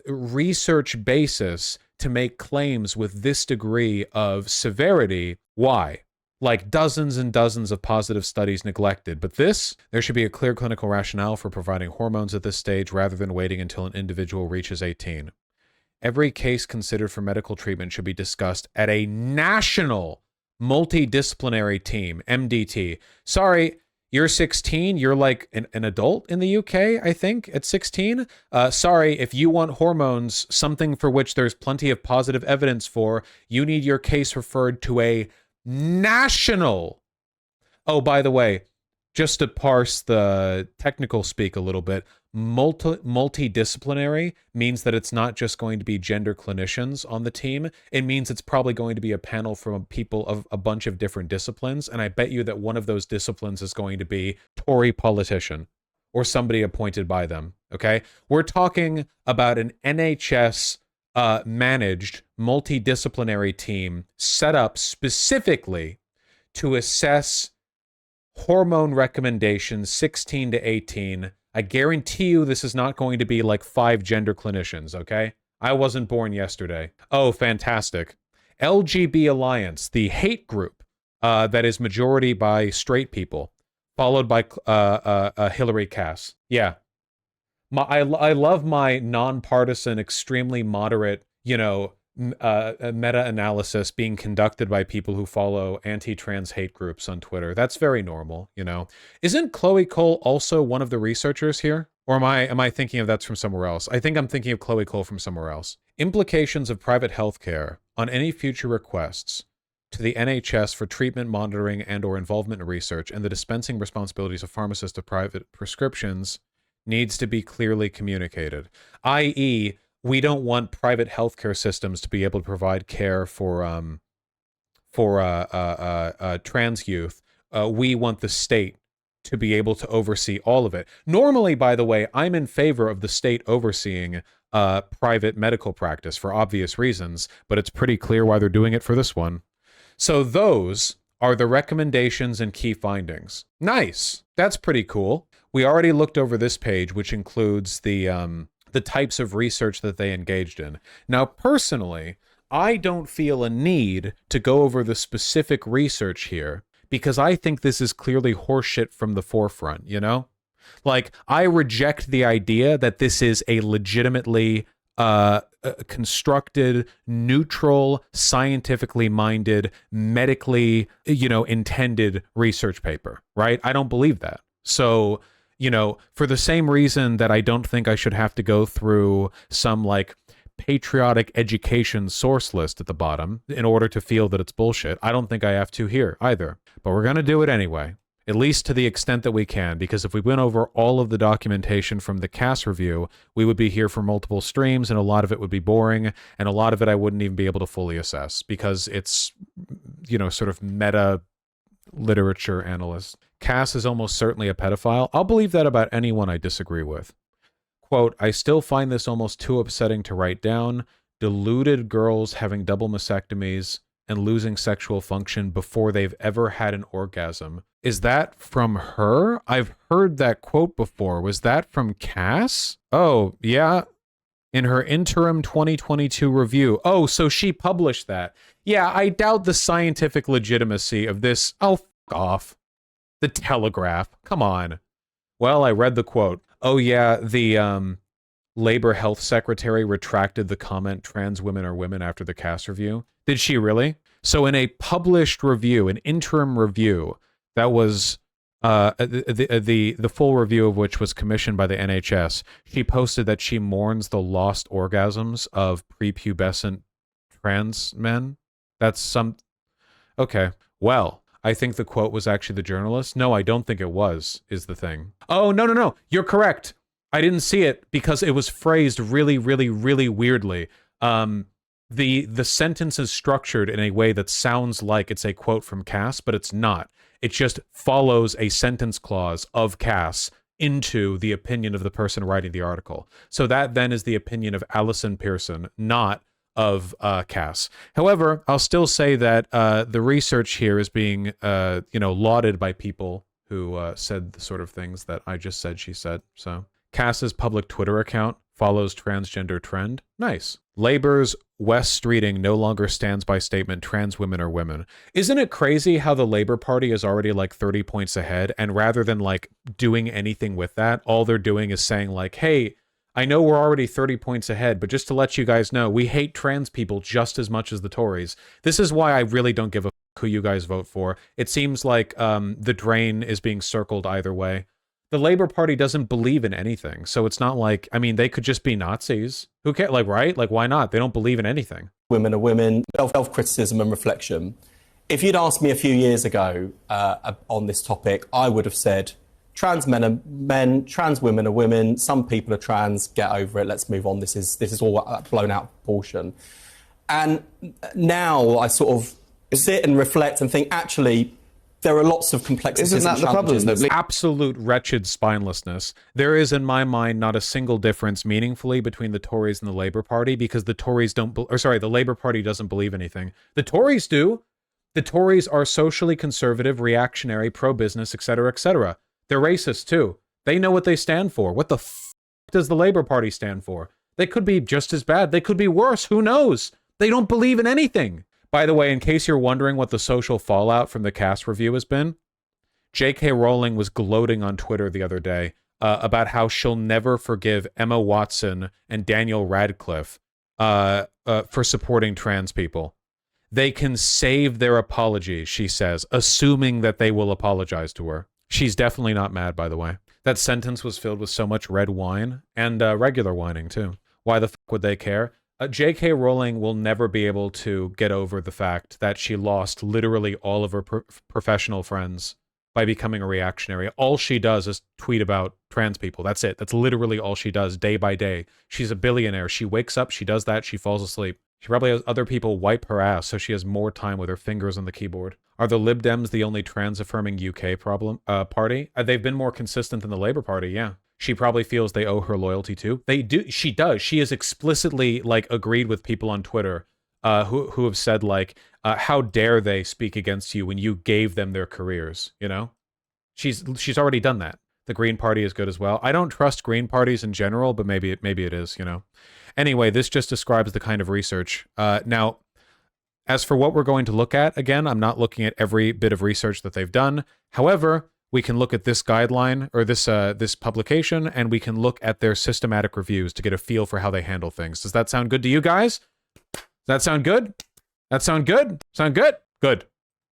research basis to make claims with this degree of severity. Why? Like dozens and dozens of positive studies neglected. But there should be a clear clinical rationale for providing hormones at this stage rather than waiting until an individual reaches 18. Every case considered for medical treatment should be discussed at a national multidisciplinary team, MDT. Sorry, you're 16, you're like an adult in the UK, I think, at 16. Sorry, if you want hormones, something for which there's plenty of positive evidence for, you need your case referred to a national. Oh, by the way, just to parse the technical speak a little bit, multidisciplinary means that it's not just going to be gender clinicians on the team. It means it's probably going to be a panel from people of a bunch of different disciplines, and I bet you that one of those disciplines is going to be Tory politician or somebody appointed by them, okay? We're talking about an NHS managed multidisciplinary team set up specifically to assess hormone recommendations 16 to 18. I guarantee you this is not going to be like 5 gender clinicians, okay? I wasn't born yesterday. Oh, fantastic. LGB Alliance, the hate group that is majority by straight people, followed by Hillary Cass. Yeah. I love my nonpartisan, extremely moderate, a meta-analysis being conducted by people who follow anti-trans hate groups on Twitter. That's very normal, you know. Isn't Chloe Cole also one of the researchers here? Or am I thinking of that's from somewhere else? I think I'm thinking of Chloe Cole from somewhere else. Implications of private healthcare on any future requests to the NHS for treatment, monitoring, and or involvement in research, and the dispensing responsibilities of pharmacists of private prescriptions needs to be clearly communicated, i.e., we don't want private healthcare systems to be able to provide care for trans youth. We want the state to be able to oversee all of it. Normally, by the way, I'm in favor of the state overseeing private medical practice for obvious reasons, but it's pretty clear why they're doing it for this one. So those are the recommendations and key findings. Nice. That's pretty cool. We already looked over this page, which includes the types of research that they engaged in. Now, personally, I don't feel a need to go over the specific research here because I think this is clearly horseshit from the forefront, you know? Like, I reject the idea that this is a legitimately constructed, neutral, scientifically minded, medically, intended research paper, right? I don't believe that. So, for the same reason that I don't think I should have to go through some like patriotic education source list at the bottom in order to feel that it's bullshit, I don't think I have to here either. But we're going to do it anyway, at least to the extent that we can, because if we went over all of the documentation from the CAS review, we would be here for multiple streams, and a lot of it would be boring, and a lot of it I wouldn't even be able to fully assess because it's, sort of meta literature analyst. Cass is almost certainly a pedophile. I'll believe that about anyone I disagree with. Quote, I still find this almost too upsetting to write down. Deluded girls having double mastectomies and losing sexual function before they've ever had an orgasm. Is that from her? I've heard that quote before. Was that from Cass? Oh, yeah. In her interim 2022 review. Oh, so she published that. Yeah, I doubt the scientific legitimacy of this. Oh, f*** off. The Telegraph. Come on. Well, I read the quote. Oh, yeah, the Labor Health Secretary retracted the comment, trans women are women, after the CAS review. Did she really? So in a published review, an interim review, that was the full review of which was commissioned by the NHS, she posted that she mourns the lost orgasms of prepubescent trans men. That's some... Okay, well... I think the quote was actually the journalist. No, I don't think it was, is the thing. Oh, no. You're correct. I didn't see it because it was phrased really, really, really weirdly. The sentence is structured in a way that sounds like it's a quote from Cass, but it's not. It just follows a sentence clause of Cass into the opinion of the person writing the article. So that then is the opinion of Alison Pearson, not of Cass. However, I'll still say that the research here is being, lauded by people who said the sort of things that I just said she said. So Cass's public Twitter account follows transgender trend. Nice. Labor's West Streeting no longer stands by statement trans women are women. Isn't it crazy how the Labor Party is already like 30 points ahead, and rather than like doing anything with that, all they're doing is saying like, hey, I know we're already 30 points ahead, but just to let you guys know, we hate trans people just as much as the Tories. This is why I really don't give a f*** who you guys vote for. It seems like the drain is being circled either way. The Labor Party doesn't believe in anything, so it's not like, I mean, they could just be Nazis. Who cares? Like, right? Like, why not? They don't believe in anything. Women are women, self-criticism and reflection. If you'd asked me a few years ago on this topic, I would have said, trans men are men, trans women are women, some people are trans, get over it, let's move on, this is all blown out of proportion. And now I sort of sit and reflect and think, actually, there are lots of complexities. Isn't that the problem, though? Absolute wretched spinelessness. There is, in my mind, not a single difference meaningfully between the Tories and the Labour Party, because the Tories don't, the Labour Party doesn't believe anything. The Tories do. The Tories are socially conservative, reactionary, pro-business, etc., etc. They're racist, too. They know what they stand for. What the f*** does the Labour Party stand for? They could be just as bad. They could be worse. Who knows? They don't believe in anything. By the way, in case you're wondering what the social fallout from the cast review has been, J.K. Rowling was gloating on Twitter the other day about how she'll never forgive Emma Watson and Daniel Radcliffe for supporting trans people. They can save their apology, she says, assuming that they will apologize to her. She's definitely not mad, by the way. That sentence was filled with so much red wine and regular whining, too. Why the fuck would they care? J.K. Rowling will never be able to get over the fact that she lost literally all of her professional friends by becoming a reactionary. All she does is tweet about trans people. That's it. That's literally all she does day by day. She's a billionaire. She wakes up, she does that, she falls asleep. She probably has other people wipe her ass so she has more time with her fingers on the keyboard. Are the Lib Dems the only trans-affirming UK party? They've been more consistent than the Labour Party, yeah. She probably feels they owe her loyalty too. They do. She does. She has explicitly agreed with people on Twitter who have said how dare they speak against you when you gave them their careers, you know? She's already done that. The Green Party is good as well. I don't trust Green parties in general, but maybe it is, you know? Anyway, this just describes the kind of research. Now, as for what we're going to look at, again, I'm not looking at every bit of research that they've done. However, we can look at this guideline or this publication, and we can look at their systematic reviews to get a feel for how they handle things. Does that sound good to you guys? Does that sound good? That sound good? Sound good? Good.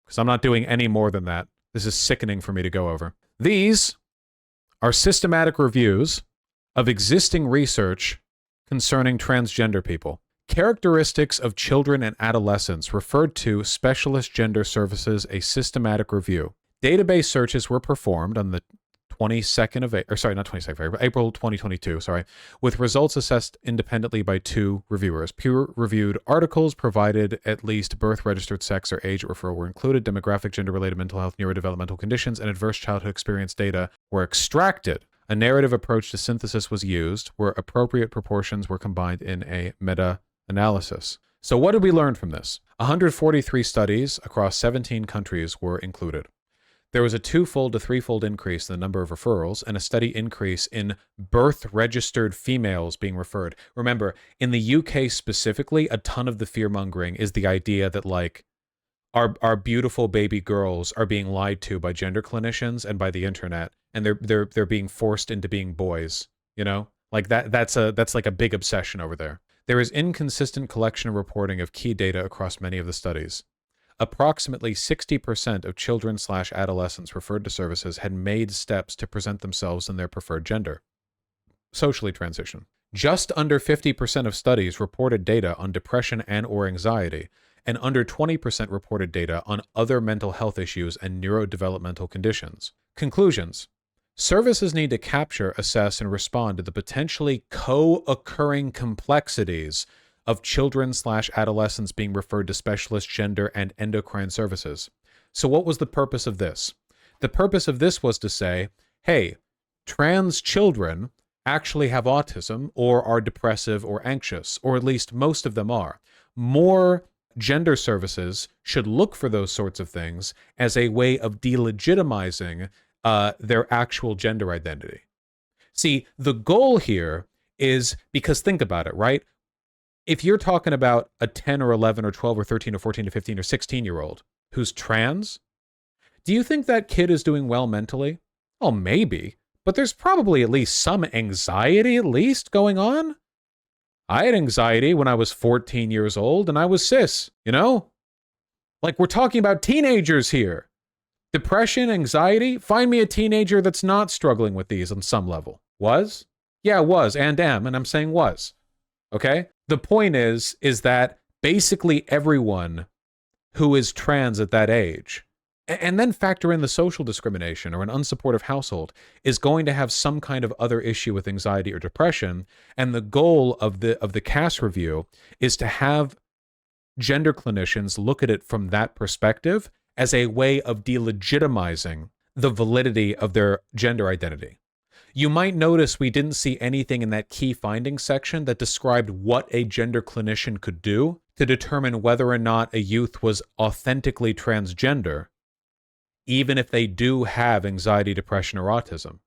Because I'm not doing any more than that. This is sickening for me to go over. These are systematic reviews of existing research concerning transgender people. Characteristics of children and adolescents referred to Specialist Gender Services, a systematic review. Database searches were performed on the 22nd of April 2022, with results assessed independently by 2 reviewers. Peer-reviewed articles provided at least birth, registered sex, or age referral were included. Demographic, gender-related mental health, neurodevelopmental conditions, and adverse childhood experience data were extracted. A narrative approach to synthesis was used, where appropriate proportions were combined in a meta-analysis. So what did we learn from this? 143 studies across 17 countries were included. There was a 2-fold to 3-fold increase in the number of referrals and a steady increase in birth-registered females being referred. Remember, in the UK specifically, a ton of the fear-mongering is the idea that, our beautiful baby girls are being lied to by gender clinicians and by the internet, and they're being forced into being boys, you know? That's a big obsession over there. There is inconsistent collection and reporting of key data across many of the studies. Approximately 60% of children/adolescents referred to services had made steps to present themselves in their preferred gender, socially transition. Just under 50% of studies reported data on depression and/or anxiety, and under 20% reported data on other mental health issues and neurodevelopmental conditions. Conclusions. Services need to capture, assess, and respond to the potentially co-occurring complexities of children/adolescents being referred to specialist gender and endocrine services. So what was the purpose of this? The purpose of this was to say, hey, trans children actually have autism or are depressive or anxious, or at least most of them are. More gender services should look for those sorts of things as a way of delegitimizing their actual gender identity. See, the goal here is, because think about it, right? If you're talking about a 10 or 11 or 12 or 13 or 14 or 15 or 16-year-old who's trans, do you think that kid is doing well mentally? Well, maybe, but there's probably at least some anxiety going on. I had anxiety when I was 14 years old and I was cis, you know? We're talking about teenagers here. Depression, anxiety, find me a teenager that's not struggling with these on some level. Was? Yeah, was and am, and I'm saying was. Okay? The point is that basically everyone who is trans at that age, and then factor in the social discrimination or an unsupportive household, is going to have some kind of other issue with anxiety or depression. And the goal of the CAS review is to have gender clinicians look at it from that perspective as a way of delegitimizing the validity of their gender identity. You might notice we didn't see anything in that key findings section that described what a gender clinician could do to determine whether or not a youth was authentically transgender, even if they do have anxiety, depression, or autism.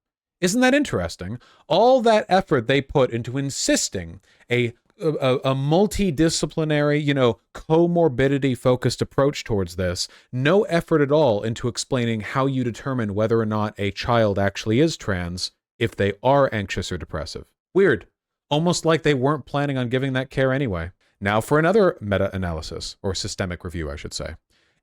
Isn't that interesting? All that effort they put into insisting a multidisciplinary, comorbidity-focused approach towards this, no effort at all into explaining how you determine whether or not a child actually is trans if they are anxious or depressive. Weird. almost like they weren't planning on giving that care anyway. Now for another meta-analysis, or systemic review, I should say.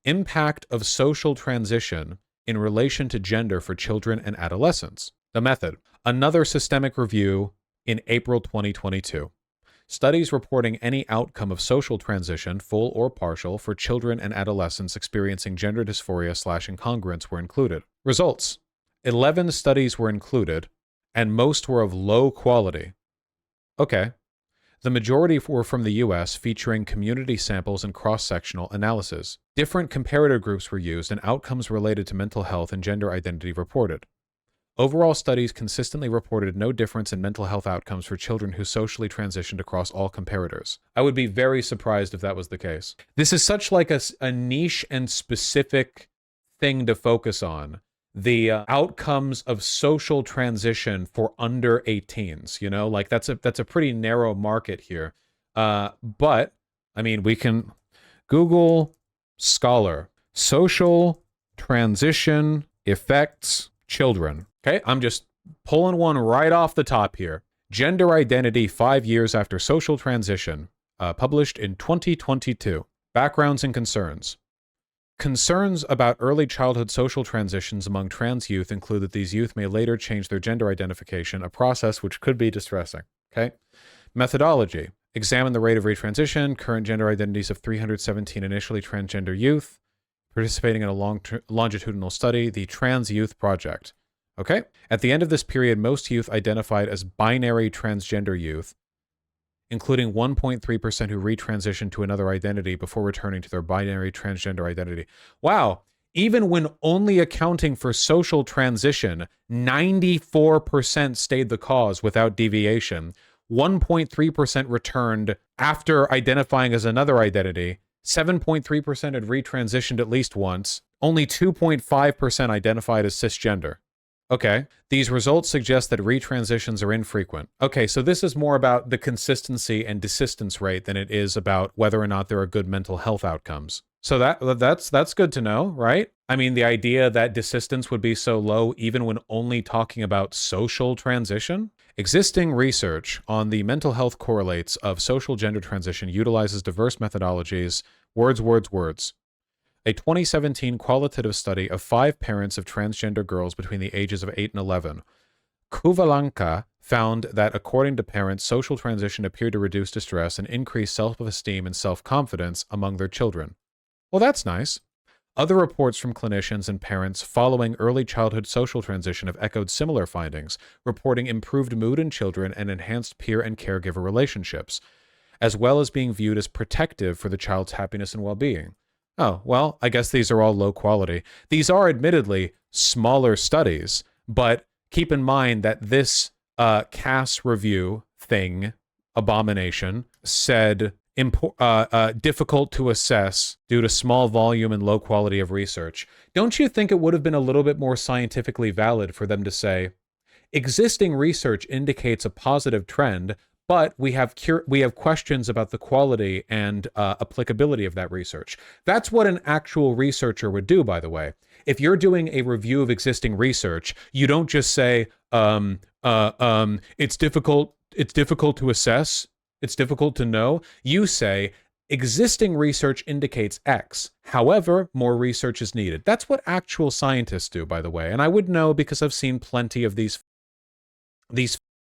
Impact of social transition in relation to gender for children and adolescents. The method. Another systemic review in April 2022. Studies reporting any outcome of social transition, full or partial, for children and adolescents experiencing gender dysphoria/incongruence were included. Results. 11 studies were included, and most were of low quality. Okay. The majority were from the US, featuring community samples and cross-sectional analysis. Different comparator groups were used, and outcomes related to mental health and gender identity reported. Overall studies consistently reported no difference in mental health outcomes for children who socially transitioned across all comparators. I would be very surprised if that was the case. This is such like a niche and specific thing to focus on. The outcomes of social transition for under 18s, you know, like that's a pretty narrow market here. But I mean, we can Google Scholar, social transition effects children. Okay, I'm just pulling one right off the top here. Gender identity 5 years after social transition, published in 2022. Backgrounds and concerns. Concerns about early childhood social transitions among trans youth include that these youth may later change their gender identification, a process which could be distressing. Okay? Methodology. Examine the rate of retransition, current gender identities of 317 initially transgender youth, participating in a longitudinal study, the Trans Youth Project. Okay? At the end of this period, most youth identified as binary transgender youth, including 1.3% who retransitioned to another identity before returning to their binary transgender identity. Wow. Even when only accounting for social transition, 94% stayed the cause without deviation. 1.3% returned after identifying as another identity. 7.3% had retransitioned at least once. Only 2.5% identified as cisgender. Okay, these results suggest that retransitions are infrequent. Okay, so this is more about the consistency and desistance rate than it is about whether or not there are good mental health outcomes. So that's good to know, right? I mean, the idea that desistance would be so low even when only talking about social transition? Existing research on the mental health correlates of social gender transition utilizes diverse methodologies. Words. A 2017 qualitative study of 5 parents of transgender girls between the ages of 8 and 11. Kuvalanka found that according to parents, social transition appeared to reduce distress and increase self-esteem and self-confidence among their children. Well, that's nice. Other reports from clinicians and parents following early childhood social transition have echoed similar findings, reporting improved mood in children and enhanced peer and caregiver relationships, as well as being viewed as protective for the child's happiness and well-being. Oh, well, I guess these are all low quality. These are admittedly smaller studies, but keep in mind that this CAS review thing, abomination, said difficult to assess due to small volume and low quality of research. Don't you think it would have been a little bit more scientifically valid for them to say, existing research indicates a positive trend, but we have questions about the quality and applicability of that research. That's what an actual researcher would do, by the way. If you're doing a review of existing research, you don't just say, it's difficult to assess, it's difficult to know. You say, existing research indicates X. However, more research is needed. That's what actual scientists do, by the way. And I would know because I've seen plenty of these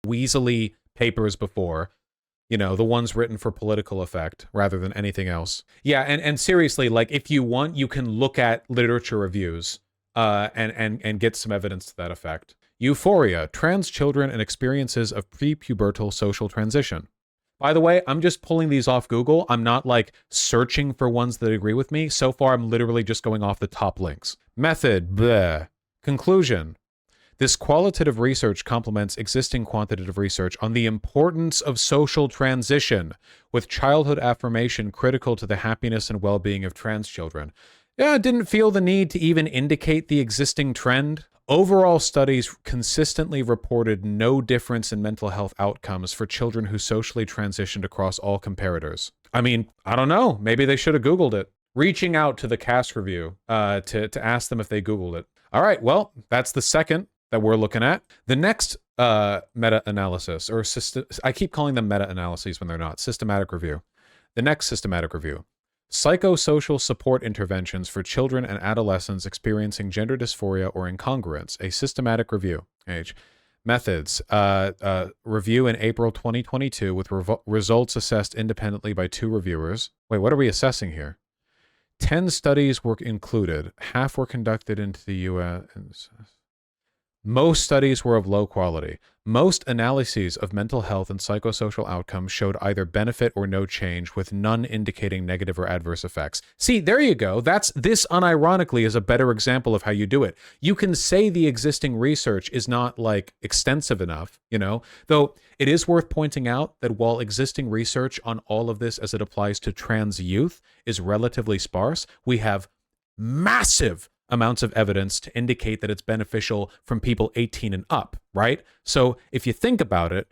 weaselly papers before, you know, the ones written for political effect rather than anything else. Yeah, and seriously, like if you want, you can look at literature reviews and get some evidence to that effect. Euphoria, trans children and experiences of prepubertal social transition. By the way, I'm just pulling these off Google. I'm not like searching for ones that agree with me. So far, I'm literally just going off the top links. Method, bleh. Conclusion. This qualitative research complements existing quantitative research on the importance of social transition, with childhood affirmation critical to the happiness and well-being of trans children. Yeah, didn't feel the need to even indicate the existing trend. Overall studies consistently reported no difference in mental health outcomes for children who socially transitioned across all comparators. I mean, I don't know. Maybe they should have Googled it. Reaching out to the CAS review to ask them if they Googled it. All right, well, that's the second that we're looking at. The next meta-analysis, or I keep calling them meta-analyses when they're not. Systematic review. The next systematic review. Psychosocial support interventions for children and adolescents experiencing gender dysphoria or incongruence. A systematic review. Methods. Review in April 2022 with results assessed independently by 2 reviewers. Wait, what are we assessing here? 10 studies were included. Half were conducted into the U.S. Most studies were of low quality. Most analyses of mental health and psychosocial outcomes showed either benefit or no change, with none indicating negative or adverse effects. See, there you go. This unironically is a better example of how you do it. You can say the existing research is not like extensive enough, though it is worth pointing out that while existing research on all of this as it applies to trans youth is relatively sparse, we have massive amounts of evidence to indicate that it's beneficial from people 18 and up, right? So if you think about it,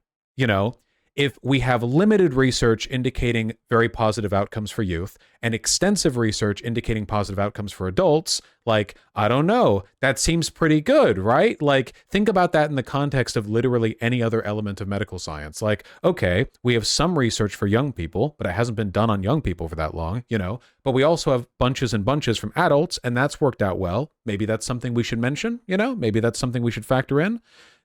if we have limited research indicating very positive outcomes for youth and extensive research indicating positive outcomes for adults, like, I don't know, that seems pretty good, right? Like, think about that in the context of literally any other element of medical science. Like, okay, we have some research for young people, but it hasn't been done on young people for that long, but we also have bunches and bunches from adults, and that's worked out well. Maybe that's something we should mention, maybe that's something we should factor in.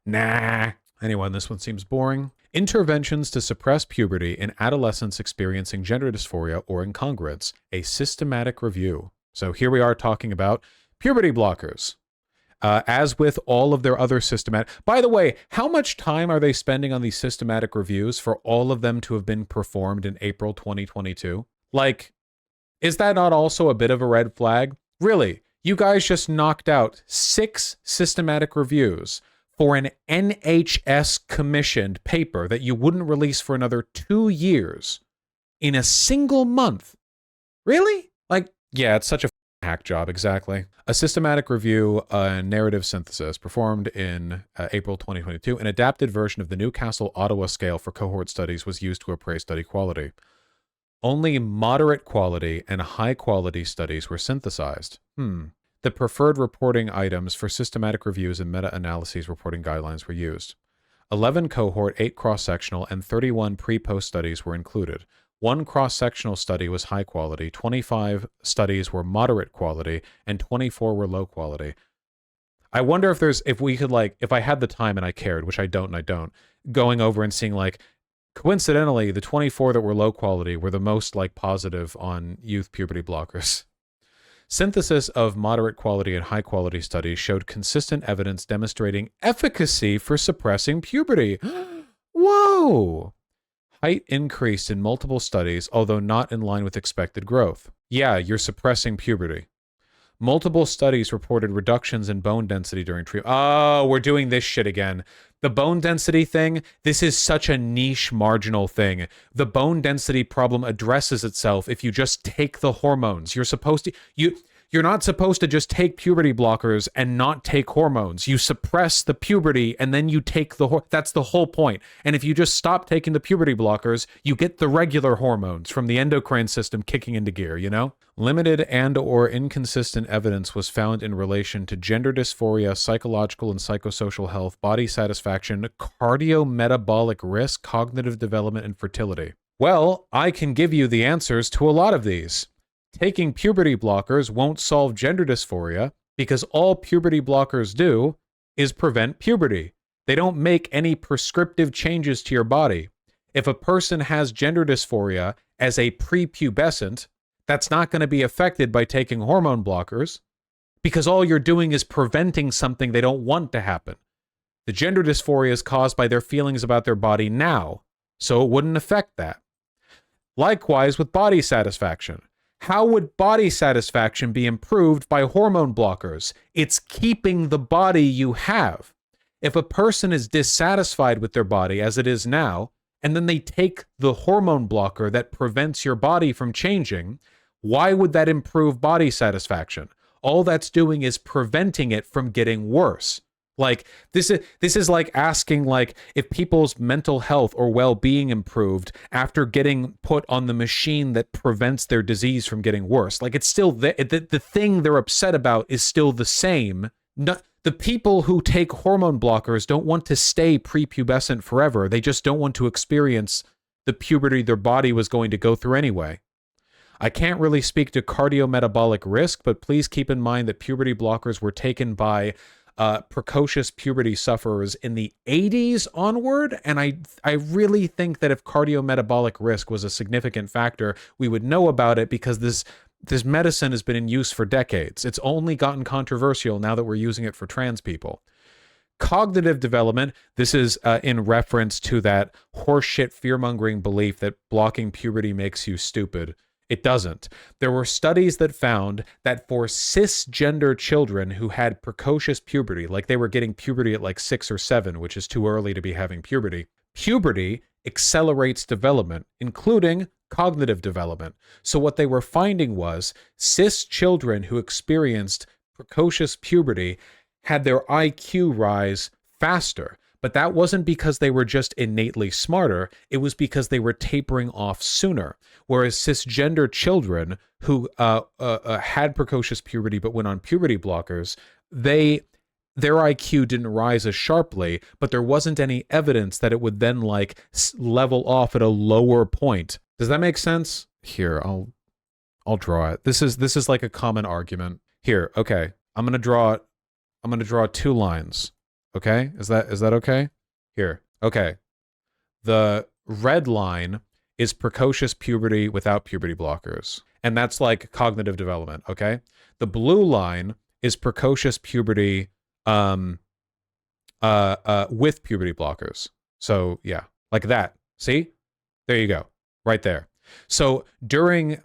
Nah. Anyway, this one seems boring. Interventions to suppress puberty in adolescents experiencing gender dysphoria or incongruence, a systematic review. So here we are talking about puberty blockers. As with all of their other systematic... By the way, how much time are they spending on these systematic reviews for all of them to have been performed in April 2022? Like, is that not also a bit of a red flag? Really, you guys just knocked out 6 systematic reviews for an NHS commissioned paper that you wouldn't release for another 2 years in a single month. Really? Like, yeah, it's such a hack job, exactly. A systematic review, narrative synthesis, performed in April 2022. An adapted version of the Newcastle-Ottawa scale for cohort studies was used to appraise study quality. Only moderate quality and high quality studies were synthesized. The preferred reporting items for systematic reviews and meta-analyses reporting guidelines were used. 11 cohort, 8 cross-sectional, and 31 pre-post studies were included. 1 cross-sectional study was high quality, 25 studies were moderate quality, and 24 were low quality. I wonder if we could, if I had the time and I cared, which I don't, going over and seeing, coincidentally, the 24 that were low quality were the most, positive on youth puberty blockers. Synthesis of moderate quality and high quality studies showed consistent evidence demonstrating efficacy for suppressing puberty. Whoa! Height increased in multiple studies, although not in line with expected growth. Yeah, you're suppressing puberty. Multiple studies reported reductions in bone density during treatment. Oh, we're doing this shit again. The bone density thing, this is such a niche, marginal thing. The bone density problem addresses itself if you just take the hormones. You're not supposed to just take puberty blockers and not take hormones. You suppress the puberty and then you take that's the whole point. And if you just stop taking the puberty blockers, you get the regular hormones from the endocrine system kicking into gear, Limited and or inconsistent evidence was found in relation to gender dysphoria, psychological and psychosocial health, body satisfaction, cardiometabolic risk, cognitive development, and fertility. Well, I can give you the answers to a lot of these. Taking puberty blockers won't solve gender dysphoria because all puberty blockers do is prevent puberty. They don't make any prescriptive changes to your body. If a person has gender dysphoria as a prepubescent, that's not going to be affected by taking hormone blockers because all you're doing is preventing something they don't want to happen. The gender dysphoria is caused by their feelings about their body now, so it wouldn't affect that. Likewise with body satisfaction. How would body satisfaction be improved by hormone blockers? It's keeping the body you have. If a person is dissatisfied with their body as it is now, and then they take the hormone blocker that prevents your body from changing, why would that improve body satisfaction? All that's doing is preventing it from getting worse. This is like asking if people's mental health or well-being improved after getting put on the machine that prevents their disease from getting worse. It's still the thing they're upset about is still the same. The people who take hormone blockers don't want to stay prepubescent forever. They just don't want to experience the puberty their body was going to go through anyway. I can't really speak to cardiometabolic risk, but please keep in mind that puberty blockers were taken by precocious puberty sufferers in the 80s onward, and I really think that if cardiometabolic risk was a significant factor, we would know about it, because this medicine has been in use for decades. It's only gotten controversial now that we're using it for trans people. Cognitive development, this is in reference to that horseshit fear-mongering belief that blocking puberty makes you stupid. It doesn't. There were studies that found that for cisgender children who had precocious puberty, like they were getting puberty at like 6 or 7, which is too early to be having puberty, puberty accelerates development, including cognitive development. So what they were finding was cis children who experienced precocious puberty had their IQ rise faster. But that wasn't because they were just innately smarter. It was because they were tapering off sooner. Whereas cisgender children who had precocious puberty but went on puberty blockers, their IQ didn't rise as sharply, but there wasn't any evidence that it would then like level off at a lower point. Does that make sense? Here, I'll draw it. This is like a common argument. Here, okay. I'm gonna draw 2 lines. Okay, is that okay? Here, okay. The red line is precocious puberty without puberty blockers, and that's like cognitive development. Okay, the blue line is precocious puberty with puberty blockers. So yeah, like that. See, there you go, right there. So during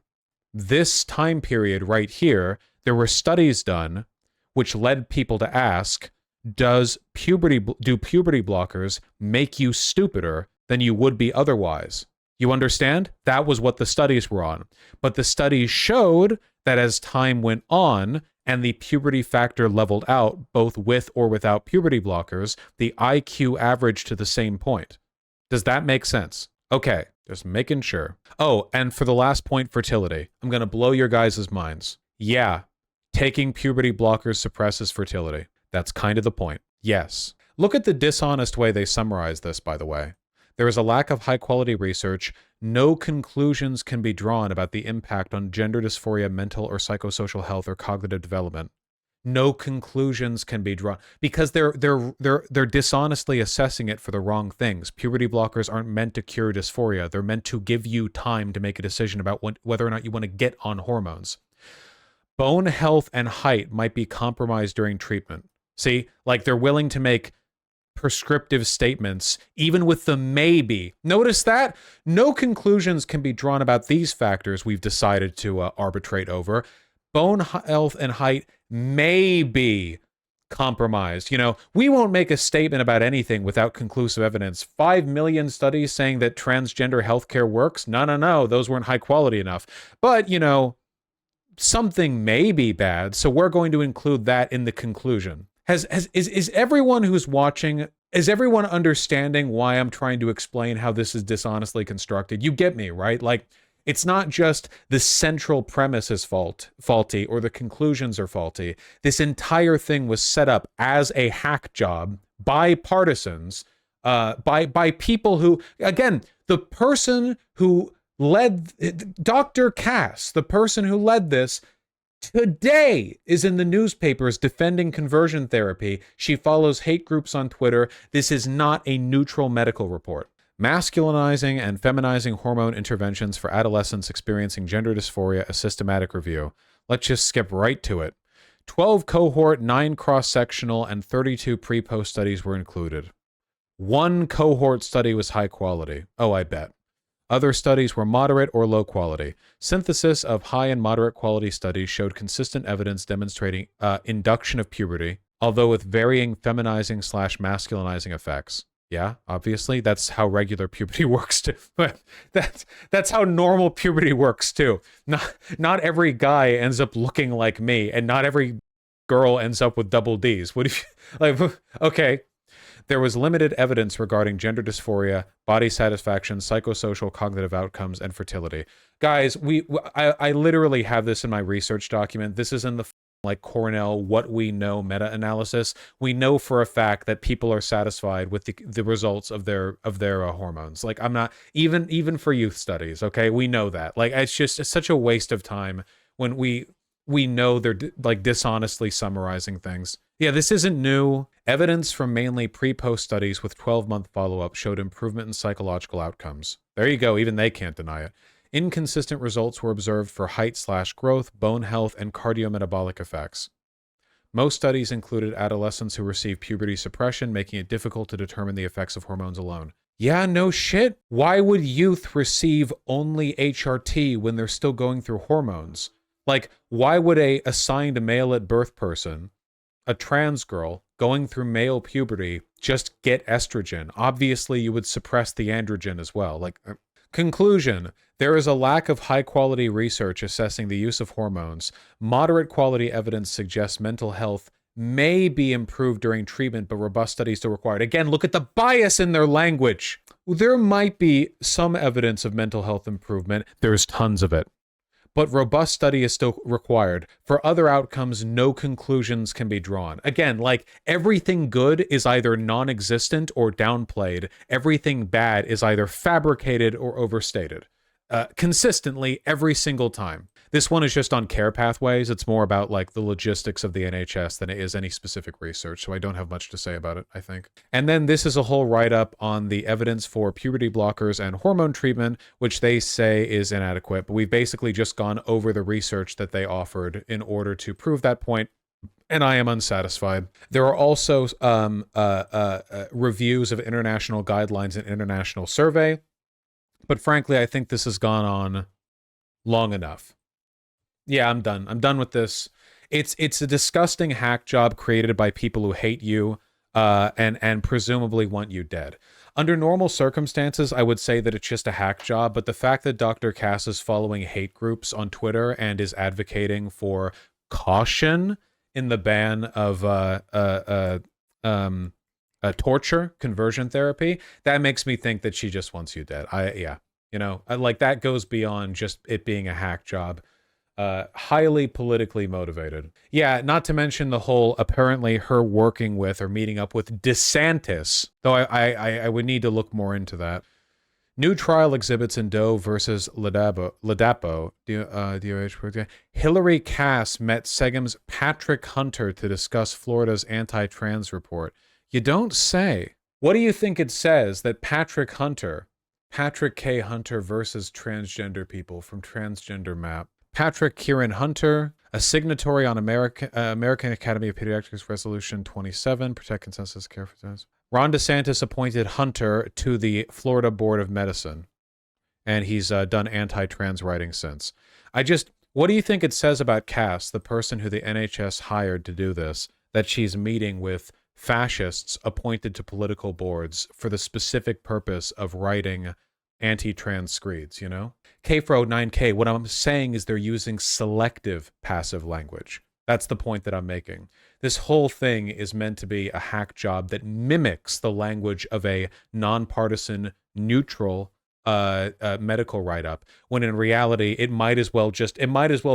this time period right here, there were studies done which led people to ask, do puberty blockers make you stupider than you would be otherwise? You understand? That was what the studies were on. But the studies showed that as time went on and the puberty factor leveled out, both with or without puberty blockers, the IQ averaged to the same point. Does that make sense? Okay, just making sure. Oh, and for the last point, fertility. I'm going to blow your guys' minds. Yeah, taking puberty blockers suppresses fertility. That's kind of the point. Yes. Look at the dishonest way they summarize this, by the way. There is a lack of high-quality research. No conclusions can be drawn about the impact on gender dysphoria, mental or psychosocial health, or cognitive development. No conclusions can be drawn because they're dishonestly assessing it for the wrong things. Puberty blockers aren't meant to cure dysphoria. They're meant to give you time to make a decision about whether or not you want to get on hormones. Bone health and height might be compromised during treatment. See, like they're willing to make prescriptive statements, even with the maybe. Notice that? No conclusions can be drawn about these factors we've decided to arbitrate over. Bone health and height may be compromised. You know, we won't make a statement about anything without conclusive evidence. 5 million studies saying that transgender healthcare works? No. Those weren't high quality enough. But, you know, something may be bad, so we're going to include that in the conclusion. Is everyone who's watching, is everyone understanding why I'm trying to explain how this is dishonestly constructed? You get me, right? Like, it's not just the central premise is faulty or the conclusions are faulty. This entire thing was set up as a hack job by partisans, by people who, again, the person who led, Dr. Cass, the person who led this, today is in the newspapers defending conversion therapy. She follows hate groups on Twitter. This is not a neutral medical report. Masculinizing and feminizing hormone interventions for adolescents experiencing gender dysphoria, a systematic review. Let's just skip right to it. 12 cohort, 9 cross-sectional, and 32 pre-post studies were included. 1 cohort study was high quality. Oh, I bet. Other studies were moderate or low quality. Synthesis of high and moderate quality studies showed consistent evidence demonstrating induction of puberty, although with varying feminizing/masculinizing effects. Yeah, obviously, that's how regular puberty works too. that's how normal puberty works too. Not every guy ends up looking like me, and not every girl ends up with double D's. What if like? Okay. There was limited evidence regarding gender dysphoria, body satisfaction, psychosocial cognitive outcomes, and fertility. Guys, I literally have this in my research document. This is in the like Cornell What We Know meta-analysis, we know for a fact that people are satisfied with the results of their hormones. Like, I'm not even for youth studies, okay? We know that. Like, it's such a waste of time when we know they're like dishonestly summarizing things. Yeah, this isn't new. Evidence from mainly pre-post studies with 12-month follow-up showed improvement in psychological outcomes. There you go. Even they can't deny it. Inconsistent results were observed for height/growth, bone health, and cardiometabolic effects. Most studies included adolescents who received puberty suppression, making it difficult to determine the effects of hormones alone. Yeah, no shit. Why would youth receive only HRT when they're still going through hormones? Like, why would a assigned male at birth person, a trans girl, going through male puberty, just get estrogen? Obviously, you would suppress the androgen as well. Like, conclusion, there is a lack of high-quality research assessing the use of hormones. Moderate quality evidence suggests mental health may be improved during treatment, but robust studies still required. Again, look at the bias in their language. There might be some evidence of mental health improvement. There's tons of it. But robust study is still required. For other outcomes, no conclusions can be drawn. Again, like, everything good is either non-existent or downplayed. Everything bad is either fabricated or overstated. Consistently, every single time. This one is just on care pathways. It's more about like the logistics of the NHS than it is any specific research, so I don't have much to say about it, I think. And then this is a whole write-up on the evidence for puberty blockers and hormone treatment, which they say is inadequate, but we've basically just gone over the research that they offered in order to prove that point, and I am unsatisfied. There are also reviews of international guidelines and international survey, but frankly, I think this has gone on long enough. Yeah, I'm done. I'm done with this. It's a disgusting hack job created by people who hate you and presumably want you dead. Under normal circumstances, I would say that it's just a hack job, but the fact that Dr. Cass is following hate groups on Twitter and is advocating for caution in the ban of torture, conversion therapy, that makes me think that she just wants you dead. Like, that goes beyond just it being a hack job. Highly politically motivated. Yeah, not to mention the whole apparently her working with or meeting up with DeSantis, though I would need to look more into that. New trial exhibits in Doe versus Ladapo. DOH. Hillary Cass met Segam's Patrick Hunter to discuss Florida's anti-trans report. You don't say. What do you think it says that Patrick K. Hunter versus transgender people from Transgender Map? Patrick Kieran Hunter, a signatory on American Academy of Pediatrics Resolution 27, Protect Consensus Care for Trans. Ron DeSantis appointed Hunter to the Florida Board of Medicine, and he's done anti-trans writing since. What do you think it says about Cass, the person who the NHS hired to do this, that she's meeting with fascists appointed to political boards for the specific purpose of writing anti-trans screeds, you know? KFRO 9K, what I'm saying is they're using selective passive language. That's the point that I'm making. This whole thing is meant to be a hack job that mimics the language of a nonpartisan, neutral medical write-up, when in reality it might as well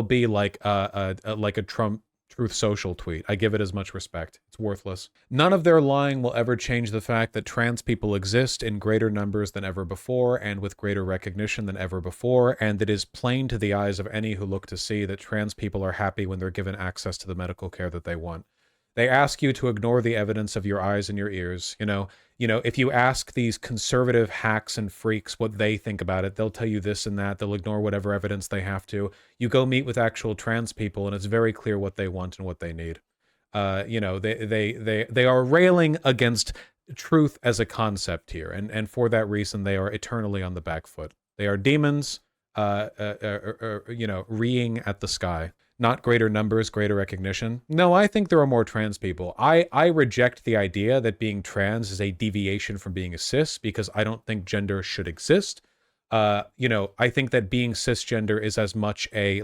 be like a Trump Truth Social tweet. I give it as much respect. It's worthless. None of their lying will ever change the fact that trans people exist in greater numbers than ever before and with greater recognition than ever before, and it is plain to the eyes of any who look to see that trans people are happy when they're given access to the medical care that they want. They ask you to ignore the evidence of your eyes and your ears. You know, if you ask these conservative hacks and freaks what they think about it, they'll tell you this and that. They'll ignore whatever evidence they have to. You go meet with actual trans people, and it's very clear what they want and what they need. They are railing against truth as a concept here, and for that reason, they are eternally on the back foot. They are demons, reeing at the sky. Not greater numbers, greater recognition. No, I think there are more trans people. I reject the idea that being trans is a deviation from being a cis, because I don't think gender should exist. I think that being cisgender is as much a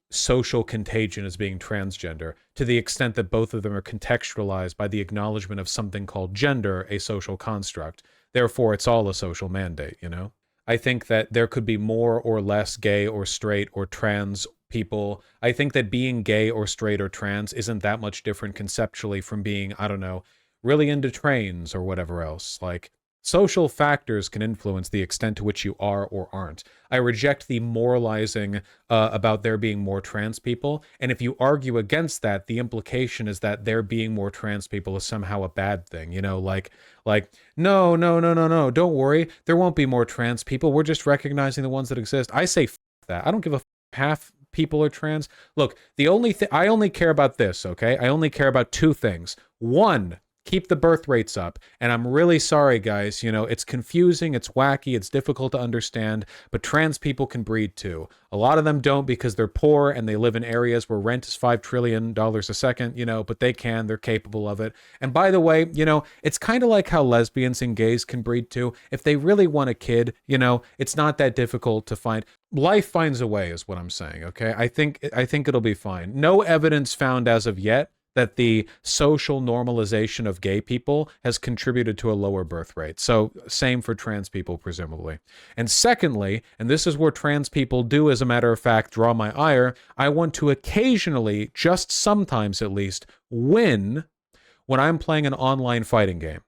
social contagion as being transgender, to the extent that both of them are contextualized by the acknowledgement of something called gender, a social construct. Therefore, it's all a social mandate, you know? I think that there could be more or less gay or straight or trans people, I think that being gay or straight or trans isn't that much different conceptually from being, I don't know, really into trains or whatever else. Like, social factors can influence the extent to which you are or aren't. I reject the moralizing about there being more trans people. And if you argue against that, the implication is that there being more trans people is somehow a bad thing. You know, like, no, no, no, no, no, don't worry. There won't be more trans people. We're just recognizing the ones that exist. I say that. I don't give a half people are trans. Look, the only thing, I only care about this, okay? I only care about two things. One, keep the birth rates up. And I'm really sorry, guys. You know, it's confusing, it's wacky, it's difficult to understand, but trans people can breed too. A lot of them don't because they're poor and they live in areas where rent is $5 trillion a second, you know, but they can, they're capable of it. And by the way, you know, it's kind of like how lesbians and gays can breed too. If they really want a kid, you know, it's not that difficult to find. Life finds a way is what I'm saying, okay? I think it'll be fine. No evidence found as of yet that the social normalization of gay people has contributed to a lower birth rate. So same for trans people, presumably. And secondly, and this is where trans people do, as a matter of fact, draw my ire, I want to occasionally, just sometimes at least, win when I'm playing an online fighting game.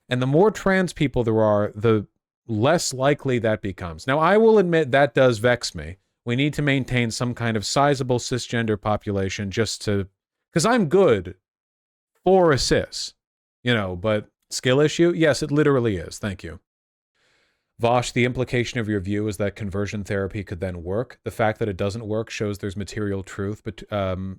And the more trans people there are, the less likely that becomes. Now, I will admit that does vex me. We need to maintain some kind of sizable cisgender population just to, because I'm good for assists, you know, but skill issue? Yes, it literally is. Thank you. Vosh, the implication of your view is that conversion therapy could then work. The fact that it doesn't work shows there's material truth to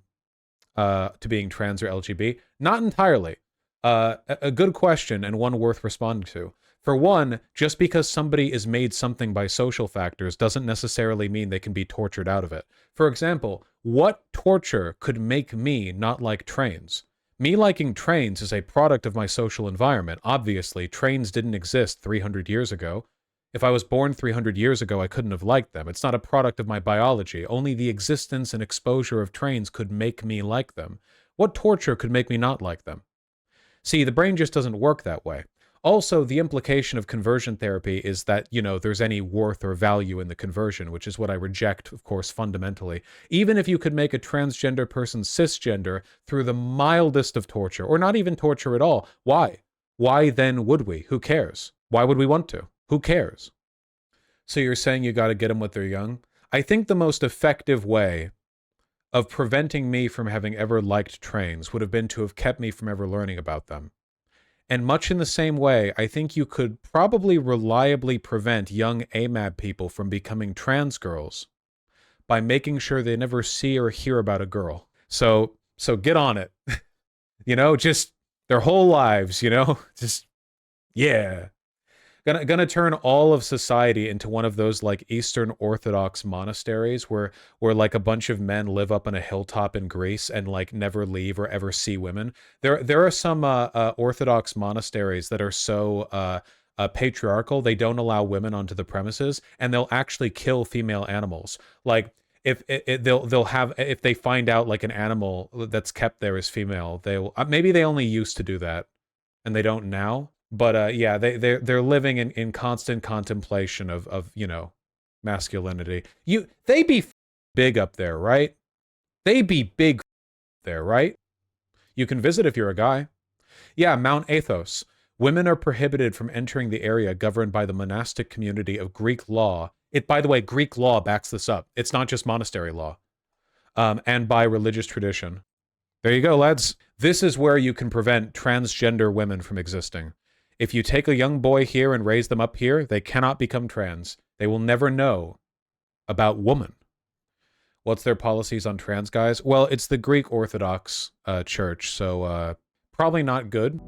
being trans or LGB. Not entirely. A good question and one worth responding to. For one, just because somebody is made something by social factors doesn't necessarily mean they can be tortured out of it. For example, what torture could make me not like trains? Me liking trains is a product of my social environment. Obviously, trains didn't exist 300 years ago. If I was born 300 years ago, I couldn't have liked them. It's not a product of my biology. Only the existence and exposure of trains could make me like them. What torture could make me not like them? See, the brain just doesn't work that way. Also, the implication of conversion therapy is that, you know, there's any worth or value in the conversion, which is what I reject, of course, fundamentally. Even if you could make a transgender person cisgender through the mildest of torture, or not even torture at all, why? Why then would we? Who cares? Why would we want to? Who cares? So you're saying you got to get them when they're young? I think the most effective way of preventing me from having ever liked trains would have been to have kept me from ever learning about them. And much in the same way, I think you could probably reliably prevent young AMAB people from becoming trans girls by making sure they never see or hear about a girl. So get on it. You know, just their whole lives, you know? Just, yeah. Gonna turn all of society into one of those like Eastern Orthodox monasteries where like a bunch of men live up on a hilltop in Greece and like never leave or ever see women. There are some Orthodox monasteries that are so patriarchal they don't allow women onto the premises, and they'll actually kill female animals. Like if they'll have, if they find out like an animal that's kept there is female, they'll maybe they only used to do that and they don't now. But yeah, they're living in constant contemplation of you know, masculinity. They be big up there, right? They be big there, right? You can visit if you're a guy. Yeah, Mount Athos. Women are prohibited from entering the area governed by the monastic community of Greek law. By the way, Greek law backs this up. It's not just monastery law. And by religious tradition. There you go, lads. This is where you can prevent transgender women from existing. If you take a young boy here and raise them up here, they cannot become trans. They will never know about woman. What's their policies on trans guys? Well, it's the Greek Orthodox Church, so probably not good.